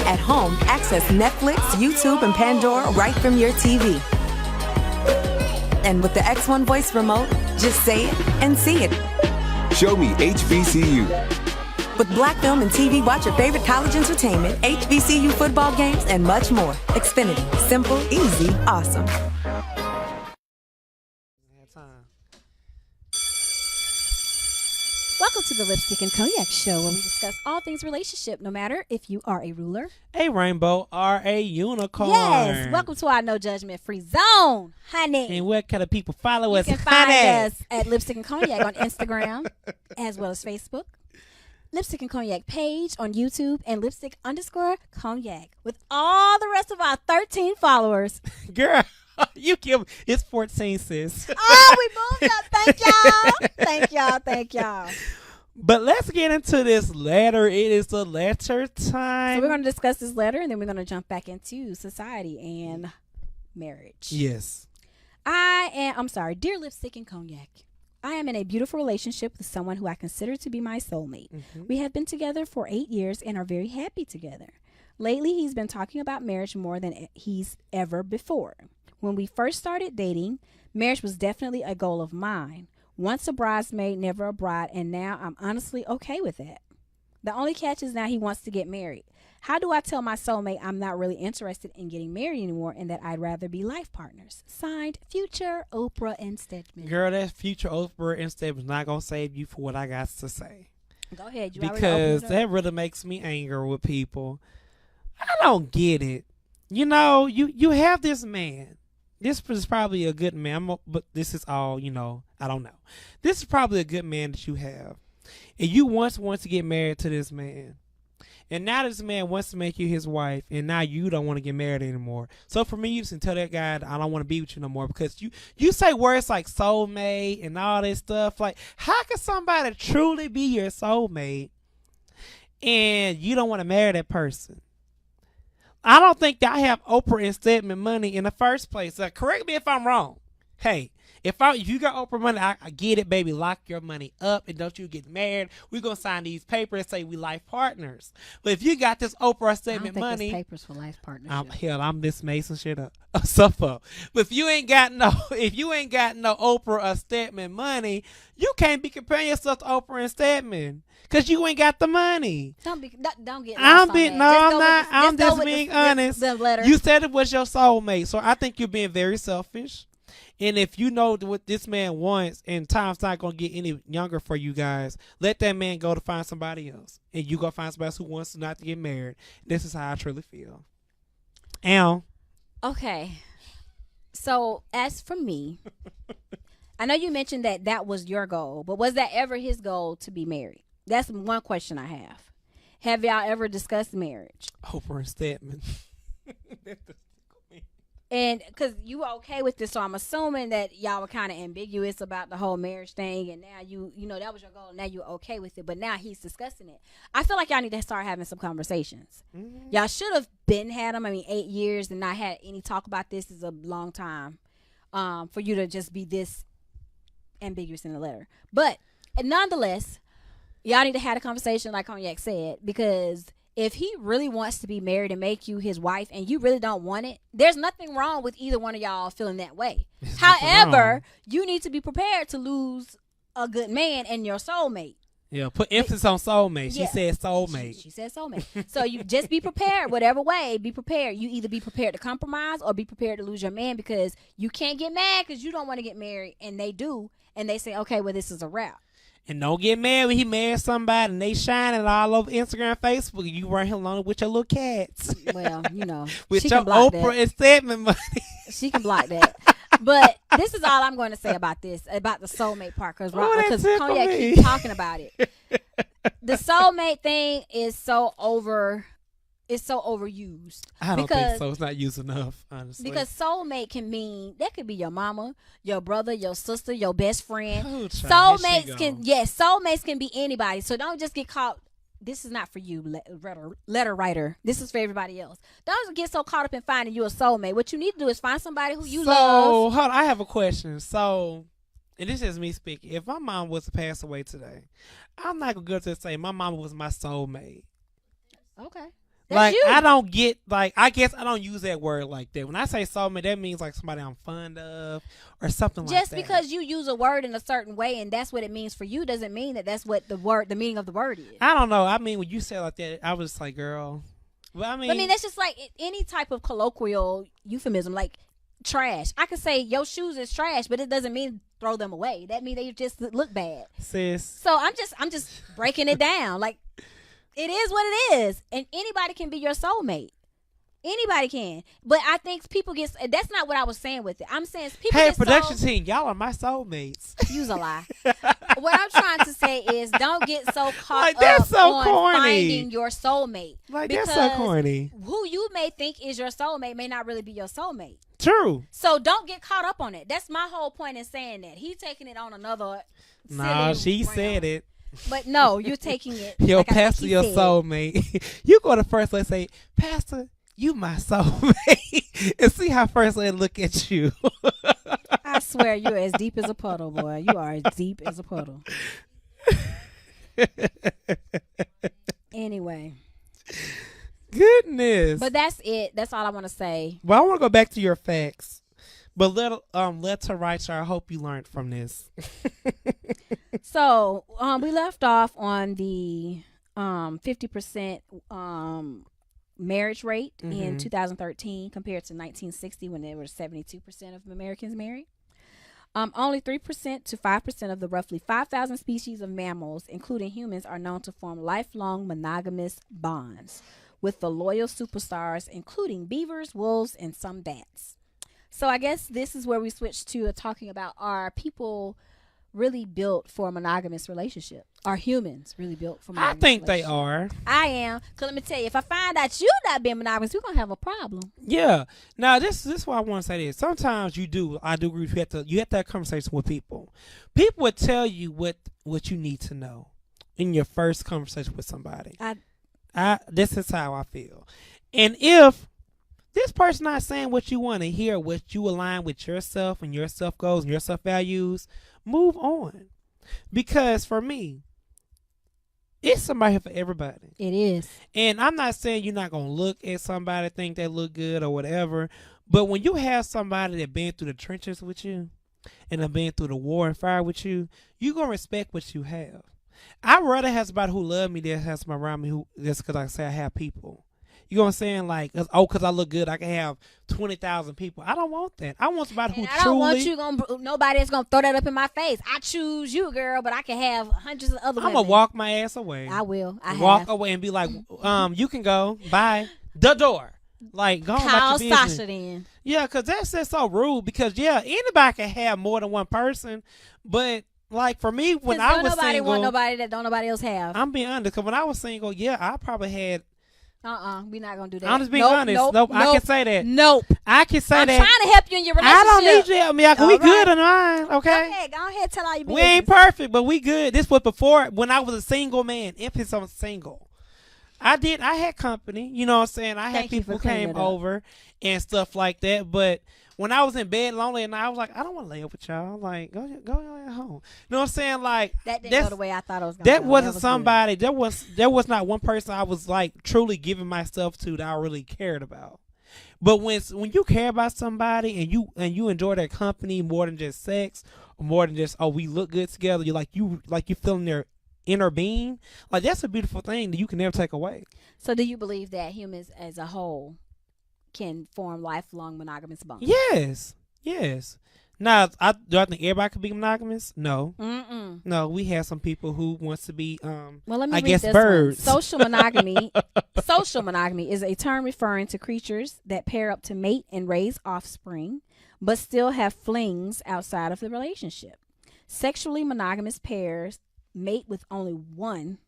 At home, access Netflix, YouTube, and Pandora right from your TV. And with the X1 voice remote, just say it and see it. Show me HBCU. With Black Film and TV, watch your favorite college entertainment, HBCU football games, and much more. Xfinity. Simple, easy, awesome. Welcome to the Lipstick and Cognac Show, where we discuss all things relationship, no matter if you are a ruler. A rainbow or a unicorn. Yes, welcome to our no judgment free zone, honey. And where can the people follow us? You can find honey? us at Lipstick and Cognac on Instagram, as well as Facebook. Lipstick and Cognac page on YouTube, and Lipstick_Cognac with all the rest of our 13 followers. Girl, you give it's 14, sis. Oh, we moved up. Thank y'all. Thank y'all. Thank y'all. But let's get into this letter. It is the letter time. So we're going to discuss this letter, and then we're going to jump back into society and marriage. Yes. I'm sorry, dear Lipstick and Cognac. I am in a beautiful relationship with someone who I consider to be my soulmate. Mm-hmm. We have been together for 8 years and are very happy together. Lately, he's been talking about marriage more than he's ever before. When we first started dating, marriage was definitely a goal of mine. Once a bridesmaid, never a bride, and now I'm honestly okay with that. The only catch is now he wants to get married. How do I tell my soulmate I'm not really interested in getting married anymore and that I'd rather be life partners? Signed, Future Oprah and Stedman. Girl, that future Oprah and Stedman's not going to save you for what I got to say. Go ahead. You Because that really makes me angry with people. I don't get it. You know, you have this man. This is probably a good man, but this is all, I don't know. This is probably a good man that you have. And you once want to get married to this man. And now this man wants to make you his wife, and now you don't want to get married anymore. So for me, you just tell that guy, I don't want to be with you no more, because you say words like soulmate and all this stuff. Like, how can somebody truly be your soulmate and you don't want to marry that person? I don't think that I have Oprah and Stedman money in the first place. Correct me if I'm wrong. Hey, if you got Oprah money, I get it, baby. Lock your money up and don't you get married. We're gonna sign these papers and say we life partners. But if you got this Oprah statement I don't think money, it's papers for life partnership. I'm Miss Mason shit up. Suffer. But if you ain't got no Oprah or Stedman money, you can't be comparing yourself to Oprah and Stedman. Cause you ain't got the money. Don't get. I'm lost being on no, that. I'm not. I'm go just with being the honest. The letter. You said it was your soulmate, so I think you're being very selfish. And if you know what this man wants, and time's not gonna get any younger for you guys, let that man go to find somebody else, and you go find somebody else who wants not to get married. This is how I truly feel. Al. Okay. So as for me, I know you mentioned that was your goal, but was that ever his goal to be married? That's one question I have. Have y'all ever discussed marriage? Oprah and Stedman. And because you were okay with this, so I'm assuming that y'all were kind of ambiguous about the whole marriage thing, and now you know that was your goal. Now you're okay with it, but now he's discussing it. I feel like y'all need to start having some conversations. Mm-hmm. Y'all should have been had them. I mean, 8 years and not had any talk about this is a long time for you to just be this ambiguous in the letter. But nonetheless, y'all need to have a conversation, like Cognac said, because if he really wants to be married and make you his wife and you really don't want it, there's nothing wrong with either one of y'all feeling that way. However, you need to be prepared to lose a good man and your soulmate. Yeah, put emphasis on soulmate. She said soulmate. She said soulmate. So you just be prepared, whatever way, be prepared. You either be prepared to compromise or be prepared to lose your man, because you can't get mad because you don't want to get married and they do. And they say, okay, well, this is a wrap. And don't get mad when he married somebody and they shining all over Instagram, Facebook. You run him along with your little cats. Well, you know, with she your can block Oprah that. and Stedman money. She can block that. But this is all I'm going to say about this, about the soulmate part, because Cognac keeps talking about it. The soulmate thing is so overused. I don't think so. It's not used enough, honestly. Because soulmate can mean, that could be your mama, your brother, your sister, your best friend. Oh, soulmates can be anybody. So don't just get caught. This is not for you, letter writer. This is for everybody else. Don't get so caught up in finding you a soulmate. What you need to do is find somebody who you love. So, hold on, I have a question. So, and this is me speaking. If my mom was to pass away today, I'm not going to go to say my mama was my soulmate. Okay. Like, I don't get, like, I guess I don't use that word like that. When I say soulmate, that means like somebody I'm fond of or something like that. Just because you use a word in a certain way and that's what it means for you doesn't mean that that's what the meaning of the word is. I don't know. I mean, when you say it like that, I was like, girl. Well, I mean, that's just like any type of colloquial euphemism, like trash. I could say your shoes is trash, but it doesn't mean throw them away. That means they just look bad. Sis. So I'm just breaking it down. Like, it is what it is, and anybody can be your soulmate. Anybody can, but I think people get. That's not what I was saying with it. I'm saying people. Hey, get production team, y'all are my soulmates. Use a lie. What I'm trying to say is, don't get so caught like, up on corny. finding your soulmate. Like, that's so corny. Who you may think is your soulmate may not really be your soulmate. True. So don't get caught up on it. That's my whole point in saying that. He's taking it on another. No, she said it. But no, you're taking it. Your like pastor, your soulmate. You go to first lady, say, Pastor, you my soulmate, and see how first lady look at you. I swear, you're as deep as a puddle, boy. You are as deep as a puddle. Anyway. Goodness. But that's it. That's all I want to say. Well, I want to go back to your facts. But let's write. I hope you learned from this. So we left off on the 50% marriage rate in 2013 compared to 1960 when there were 72% of Americans married. Only 3% to 5% of the roughly 5,000 species of mammals, including humans, are known to form lifelong monogamous bonds with the loyal superstars, including beavers, wolves, and some bats. So I guess this is where we switch to talking about, are people really built for a monogamous relationship? Are humans really built for monogamous I think they are. I am. Because let me tell you, if I find out you're not being monogamous, we're going to have a problem. Yeah. Now, this is why I want to say this. Sometimes I do agree you have to have conversation with people. People would tell you what you need to know in your first conversation with somebody. This is how I feel. And if this person not saying what you want to hear, what you align with yourself and your self goals and your self values, move on. Because for me, it's somebody for everybody. It is. And I'm not saying you're not going to look at somebody, think they look good or whatever. But when you have somebody that been through the trenches with you and have been through the war and fire with you, you're going to respect what you have. I'd rather have somebody who love me than have somebody around me who, just because I say I have people. You know what I'm saying? Like, because I look good, I can have 20,000 people. I don't want that. I want somebody who I don't want you nobody that's gonna throw that up in my face. I choose you, girl, but I can have hundreds of other women. I'm gonna walk my ass away. I will. Walk away and be like, you can go. Bye. The door. Like, go on about your business. Sasha then. Yeah, because that's just so rude. Because anybody can have more than one person, but like for me, when I was single, want nobody that don't nobody else have. I'm being honest. Because when I was single, I probably had. We're not gonna do that. I'm just being honest. Nope, I can say that. Nope. I can say I'm that. trying to help you in your relationship. I don't need you to help me out. We good on mine, okay? Go ahead, tell all your business. We ain't perfect, but we good. This was before when I was a single man. Emphasis on single. I had company. You know what I'm saying? I had people who came over and stuff like that. But when I was in bed lonely and I was like, I don't want to lay up with y'all. Like, go at home. You know what I'm saying? Like that didn't go the way I thought it was going to go. That wasn't somebody. There was not one person I was like truly giving myself to that I really cared about. But when you care about somebody and you enjoy their company more than just sex or more than just we look good together, you feeling their inner being, like that's a beautiful thing that you can never take away. So do you believe that humans as a whole can form lifelong monogamous bonds? Yes. Now, do I think everybody could be monogamous? No. No, we have some people who wants to be let me I guess this birds. One. Social monogamy is a term referring to creatures that pair up to mate and raise offspring, but still have flings outside of the relationship. Sexually monogamous pairs mate with only one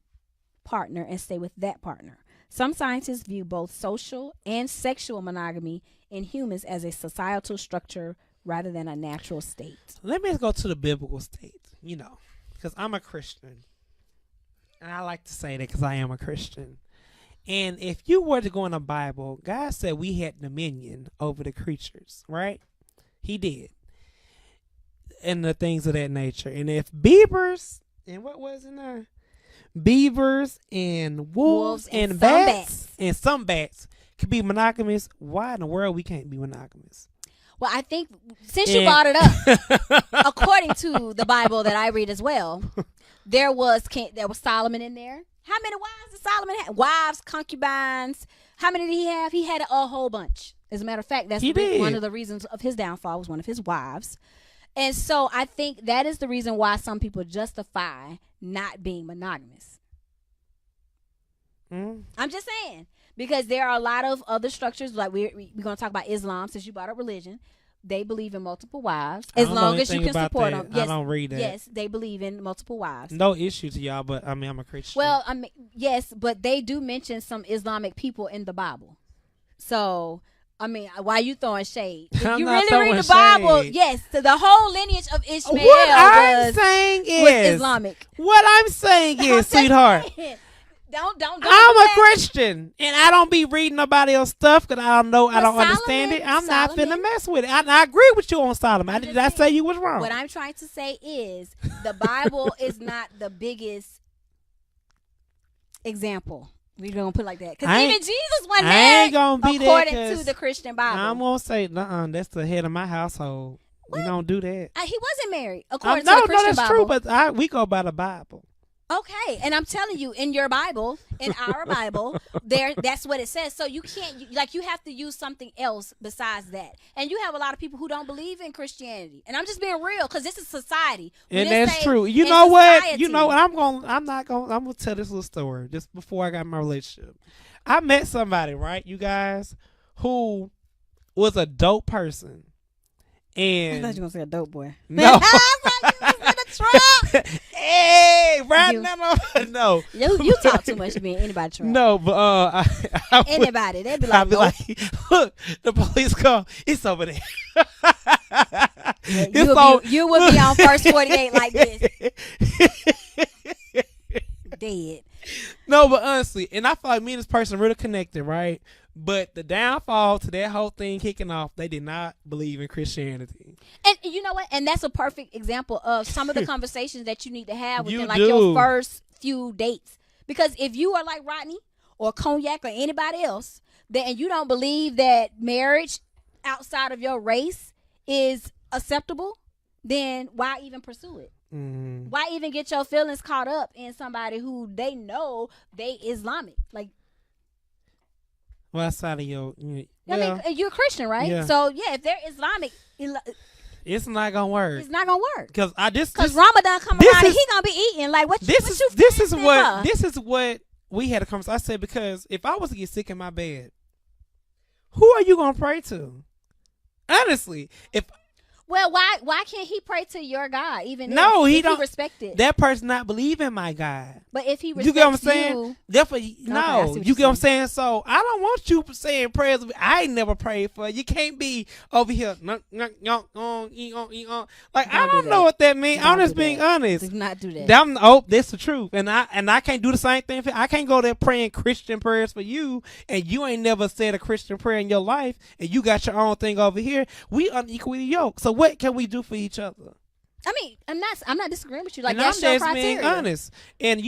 partner and stay with that partner. Some scientists view both social and sexual monogamy in humans as a societal structure rather than a natural state. Let me go to the biblical state, because I'm a Christian. And I like to say that because I am a Christian. And if you were to go in the Bible, God said we had dominion over the creatures, right? He did. And the things of that nature. And if beavers, and what was in there? Beavers and wolves and bats and some bats could be monogamous. Why in the world we can't be monogamous? Well, I think since you brought it up, according to the Bible that I read as well, there was Solomon in there. How many wives did Solomon have? Wives, concubines. How many did he have? He had a whole bunch. As a matter of fact, that's one of the reasons of his downfall was one of his wives. And so I think that is the reason why some people justify not being monogamous. I'm just saying. Because there are a lot of other structures, like we're going to talk about Islam, since you brought up religion. They believe in multiple wives, as long as you can support them. Yes, I don't read that. Yes, they believe in multiple wives. No issue to y'all, but I'm a Christian. Well, yes, but they do mention some Islamic people in the Bible. So, why are you throwing shade? If you really read the Bible, yes, the whole lineage of Ishmael was Islamic. What I'm saying is, sweetheart. Don't. I'm a Christian, and I don't be reading nobody else's stuff because I don't understand it. I'm not finna mess with it. I agree with you on Solomon. Did I say you was wrong? What I'm trying to say is the Bible is not the biggest example. We're gonna put it like that because even Jesus wasn't married according to the Christian Bible. I'm gonna say, that's the head of my household. What? We don't do that. He wasn't married according to the Christian Bible. No, that's true, but we go by the Bible. Okay, and I'm telling you, in your Bible, in our Bible, that's what it says. So you can't, you have to use something else besides that. And you have a lot of people who don't believe in Christianity. And I'm just being real, because this is society. And that's true. You know what? You know what? I'm gonna tell this little story just before I got my relationship. I met somebody, right, you guys, who was a dope person. And I thought you were gonna say a dope boy. No. Trump. Hey, right now, no. You talk too much to me. Anybody Trump? No, but anybody. They'd be like, I'd be like, look, the police come. It's over there. You would be on first 48 like this. Dead. No, but honestly, and I feel like me and this person really connected, right? But the downfall to that whole thing kicking off, they did not believe in Christianity. And you know what? And that's a perfect example of some of the conversations that you need to have within You like do. your first few dates. Because if you are like Rodney or Cognac or anybody else, and you don't believe that marriage outside of your race is acceptable, then why even pursue it? Mm. Why even get your feelings caught up in somebody who they know they Islamic? Like, Well, outside of your, I mean, you're a Christian, right? Yeah. So yeah, if they're Islamic, it's not gonna work. it's not gonna work. Because Because Ramadan come around, and he gonna be eating. Like, what? This what is you this is fasting what for? this is what we had a conversation. I said, because if I was to get sick in my bed, who are you gonna pray to? Honestly, if Well, why can't he pray to your God? Even No, if, he if don't- He respect it. that person not believe in my God, But if he respects you get what I'm saying? you, Therefore, I see no, what you you're get what I'm saying. So I don't want you saying prayers. I ain't never prayed for you. Can't be over here. Like I Don't don't do know that. what that means. I'm Don't just do being that. honest. do not do that. That's the truth, and I can't do the same thing. I can't go there praying Christian prayers for you, and you ain't never said a Christian prayer in your life, and you got your own thing over here. We unequally yoked. So what can we do for each other? I mean, I'm not disagreeing with you. Like, And that's I'm your just being criteria. honest. And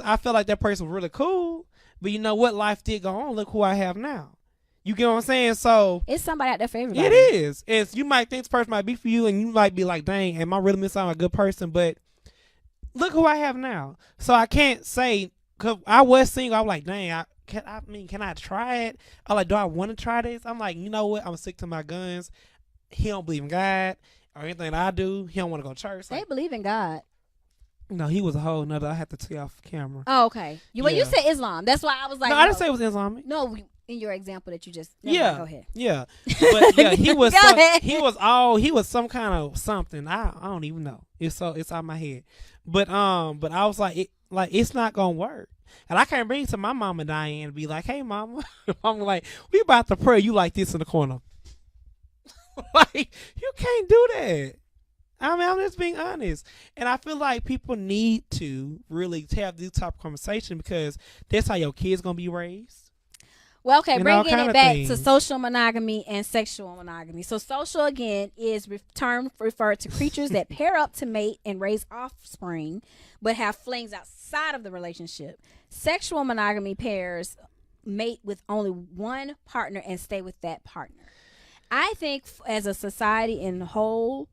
I felt like that person was really cool, but you know what? Life did go on. Look who I have now. You get what I'm saying? So It's somebody out there for everybody. it is. And you might think this person might be for you, and you might be like, dang, am I really missing out on a good person? But look who I have now. So I can't say, because I was single, I was like, dang, can I try it? I'm like, do I want to try this? I'm like, you know what? I'm sick to my guns. He don't believe in God or anything I do. He don't want to go to church. They Like, believe in God. no, he was a whole nother. I had to tell you off camera. Oh, okay. You Yeah. said Islam. That's why I was like, No, I didn't say it was Islamic. No, in your example that you just. Never Yeah, mind, go ahead. yeah, but yeah, he was. Go ahead. He was some kind of something. I don't even know. It's out of my head. But I was like, it's not gonna work. And I can't bring to my mama Diane and be like, hey mama, I'm like, we about to pray. You like this in the corner. Like, you can't do that. I mean, I'm just being honest. And I feel like people need to really have these type of conversation, because that's how your kids going to be raised. Well, okay, And all bringing kind it of back to things. social monogamy and sexual monogamy. So, social again is term referred to creatures that pair up to mate and raise offspring, but have flings outside of the relationship. Sexual monogamy pairs mate with only one partner and stay with that partner. I think as a society in whole,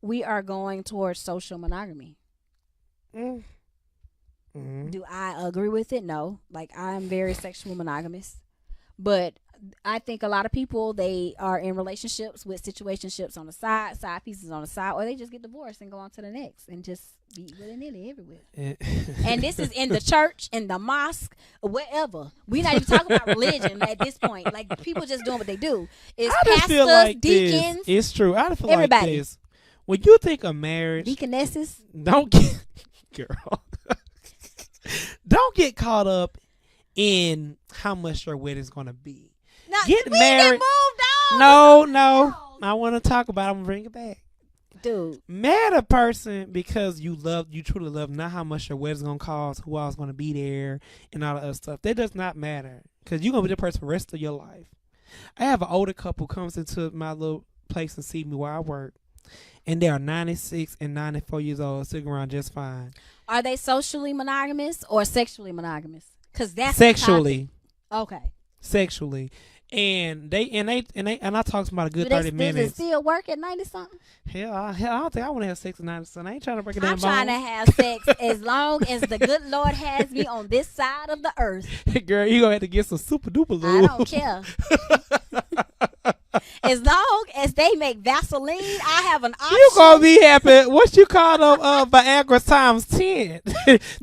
we are going towards social monogamy. Mm. Do I agree with it? No. Like, I'm very sexual monogamous. But I think a lot of people, they are in relationships with situationships on the side pieces on the side, or they just get divorced and go on to the next and just be willy-nilly everywhere. And this is in the church, in the mosque, wherever. We're not even talking about religion at this point. Like, people just doing what they do. It's I just pastors, feel like deacons, it's true. I feel everybody. like this. When you think of marriage, deaconesses. don't get girl. Don't get caught up in how much your wedding's gonna be. Now, Get we married. Get moved on. No. I want to talk about it. I'm gonna bring it back. Dude. Marry a person because you truly love, not how much your wedding's gonna cost, who else gonna be there, and all the other stuff. That does not matter, because you're gonna be the person for the rest of your life. I have an older couple comes into my little place and see me where I work, and they are 96 and 94 years old, sitting around just fine. Are they socially monogamous or sexually monogamous? Because that's Sexually. the topic. Okay. Sexually. And I talked about a good Does 30 it minutes. still work at 90 something? Hell, I don't think I want to have sex at 90 something. I ain't trying to break it I'm down. trying to have sex as long as the good Lord has me on this side of the earth. Girl, you gonna have to get some super duper I lube. don't care. As long as they make Vaseline, I have an option. You gonna be happy. What you call them Viagra times 10.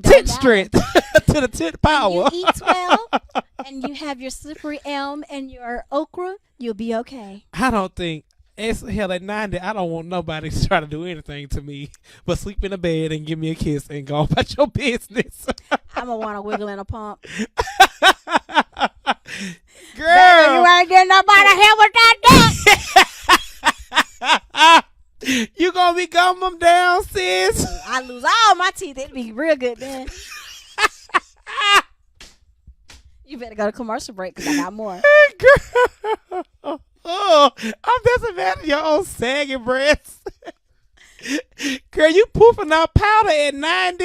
10 strength to the 10th power. You eat well, and you have your slippery elm and your okra, you'll be okay. I don't think it's hell at 90. I don't want nobody to try to do anything to me but sleep in a bed and give me a kiss and go about your business. I'm gonna want to wiggle in a pump. Girl, You ain't getting nobody here without that. you gonna be gumming them down, sis? I lose all my teeth. It'd be real good then. You better go to commercial break because I got more. Girl. Oh, I'm just imagining your own sagging breasts. Girl, you poofing out powder at 90.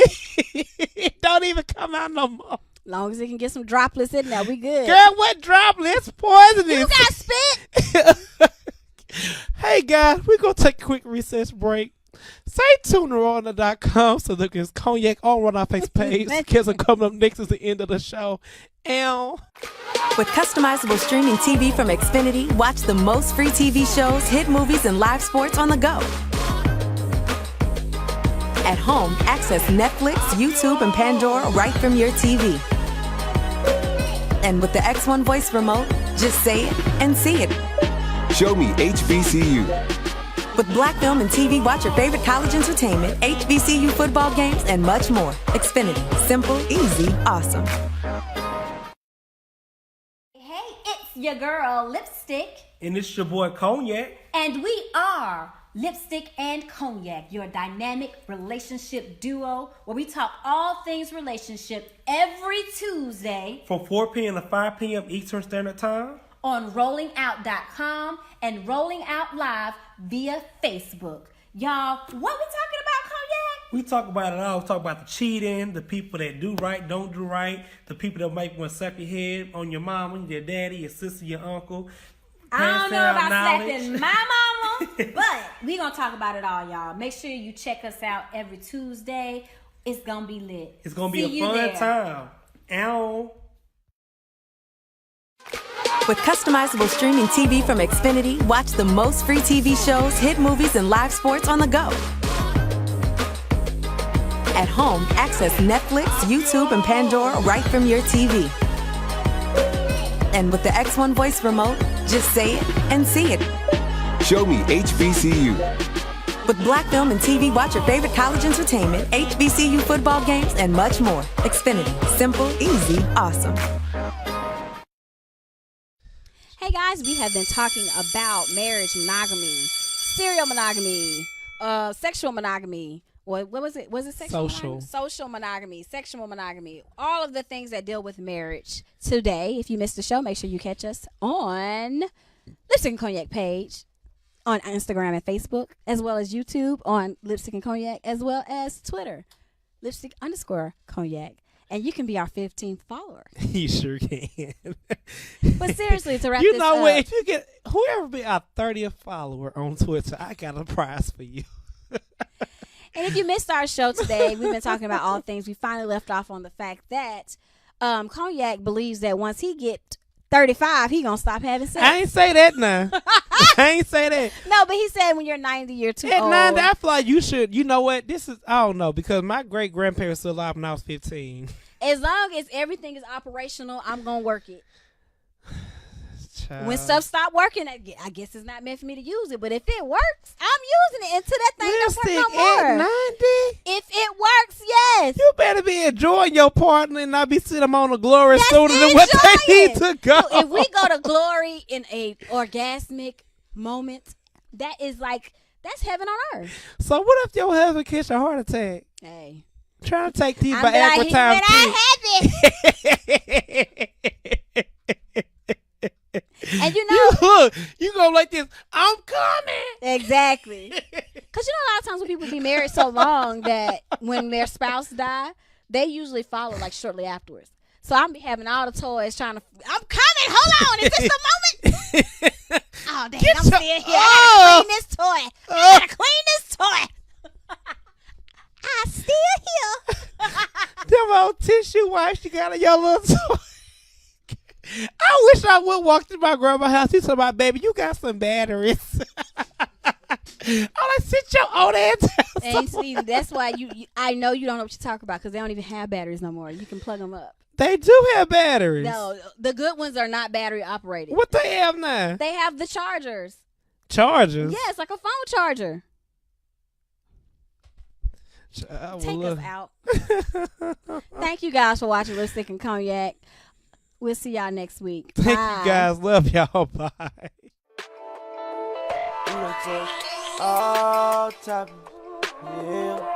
It don't even come out no more. Long as it can get some droplets in there, we good. Girl, what droplets? Poisonous. You got spit. Hey, guys, we're going to take a quick recess break. Stay tuned to Rona.com so look at Cognac all on our face page. Because coming up next is the end of the show. And With customizable streaming TV from Xfinity, watch the most free TV shows, hit movies, and live sports on the go. At home, access Netflix, YouTube, and Pandora right from your TV. And with the X1 voice remote, just say it and see it. Show me HBCU. With Black Film and TV, watch your favorite college entertainment, HBCU football games, and much more. Xfinity. Simple, easy, awesome. Hey, it's your girl, Lipstick. it's your boy Cognac. And we are Lipstick and Cognac, your dynamic relationship duo where we talk all things relationship every Tuesday From 4 p.m. to 5 p.m. Eastern Standard Time. on rollingout.com and Rolling Out Live via Facebook. Y'all, what we talking about, Cognac? We talk about it all. We talk about the cheating, the people that do right, don't do right, the people that might want to suck your head on your mama, your daddy, your sister, your uncle. I don't know about slapping my mama, knowledge. but we gonna talk about it all, y'all. Make sure you check us out every Tuesday. It's gonna be lit. It's going to be See a you fun there. time. Ow. With customizable streaming TV from Xfinity, watch the most free TV shows, hit movies, and live sports on the go. At home, access Netflix, YouTube, and Pandora right from your TV. And with the X1 voice remote, just say it and see it. Show me HBCU. With Black Film and TV, watch your favorite college entertainment, HBCU football games, and much more. Xfinity. Simple, easy, awesome. Hey guys, we have been talking about marriage, monogamy, serial monogamy, sexual monogamy. What was it? Was it sexual? Social. Monogamy? Social monogamy, sexual monogamy. All of the things that deal with marriage. Today, if you missed the show, make sure you catch us on Lipstick and Cognac page on Instagram and Facebook, as well as YouTube on Lipstick and Cognac, as well as Twitter, Lipstick_Cognac. And you can be our 15th follower. You sure can. But seriously, to wrap You this know up, what? If you get whoever be our 30th follower on Twitter, I got a prize for you. and if you missed our show today, we've been talking about all things. We finally left off on the fact that Cognac believes that once he get 35, he gonna stop having sex. I ain't say that now. I ain't say that. No, but he said when you're 90, you're too At old. 90, I feel like you should. You know what? This is, I don't know, because my great grandparents still alive when I was 15. As long as everything is operational, I'm gonna work it. Child. When stuff stop working, I guess it's not meant for me to use it. But if it works, I'm using it until that thing don't Lipstick work no more. at 90? If it works, yes. You better be enjoying your partner and not be sitting them on the glory That's sooner than what they enjoying. need to go. So if we go to glory in a orgasmic moment, that is like, that's heaven on earth. So what if your husband catch a heart attack? Hey. Trying to take these I'm Viagra like, times when I have it. And you know, you go like this, I'm coming. exactly. Because you know, a lot of times when people be married so long that when their spouse die, they usually follow like shortly afterwards. So I'm be having all the toys trying to, I'm coming, hold on, is this the moment? Oh, dang, I'm still here. I gotta clean this toy. I gotta clean this toy. I still here. Them old tissue wipes you got in your little toy. I wish I would walk through my grandma's house. She told my baby, you got some batteries. I'm like, sit your old ass down. And see, that's why I know you don't know what you're talking about because they don't even have batteries no more. You can plug them up. They do have batteries. No, the good ones are not battery operated. What they have now? They have the chargers. Chargers? Yeah, it's like a phone charger. Well, Take look. us out. Thank you guys for watching Lipstick and Cognac. We'll see y'all next week. Thank Bye. you guys. Love y'all. Bye. All top, yeah.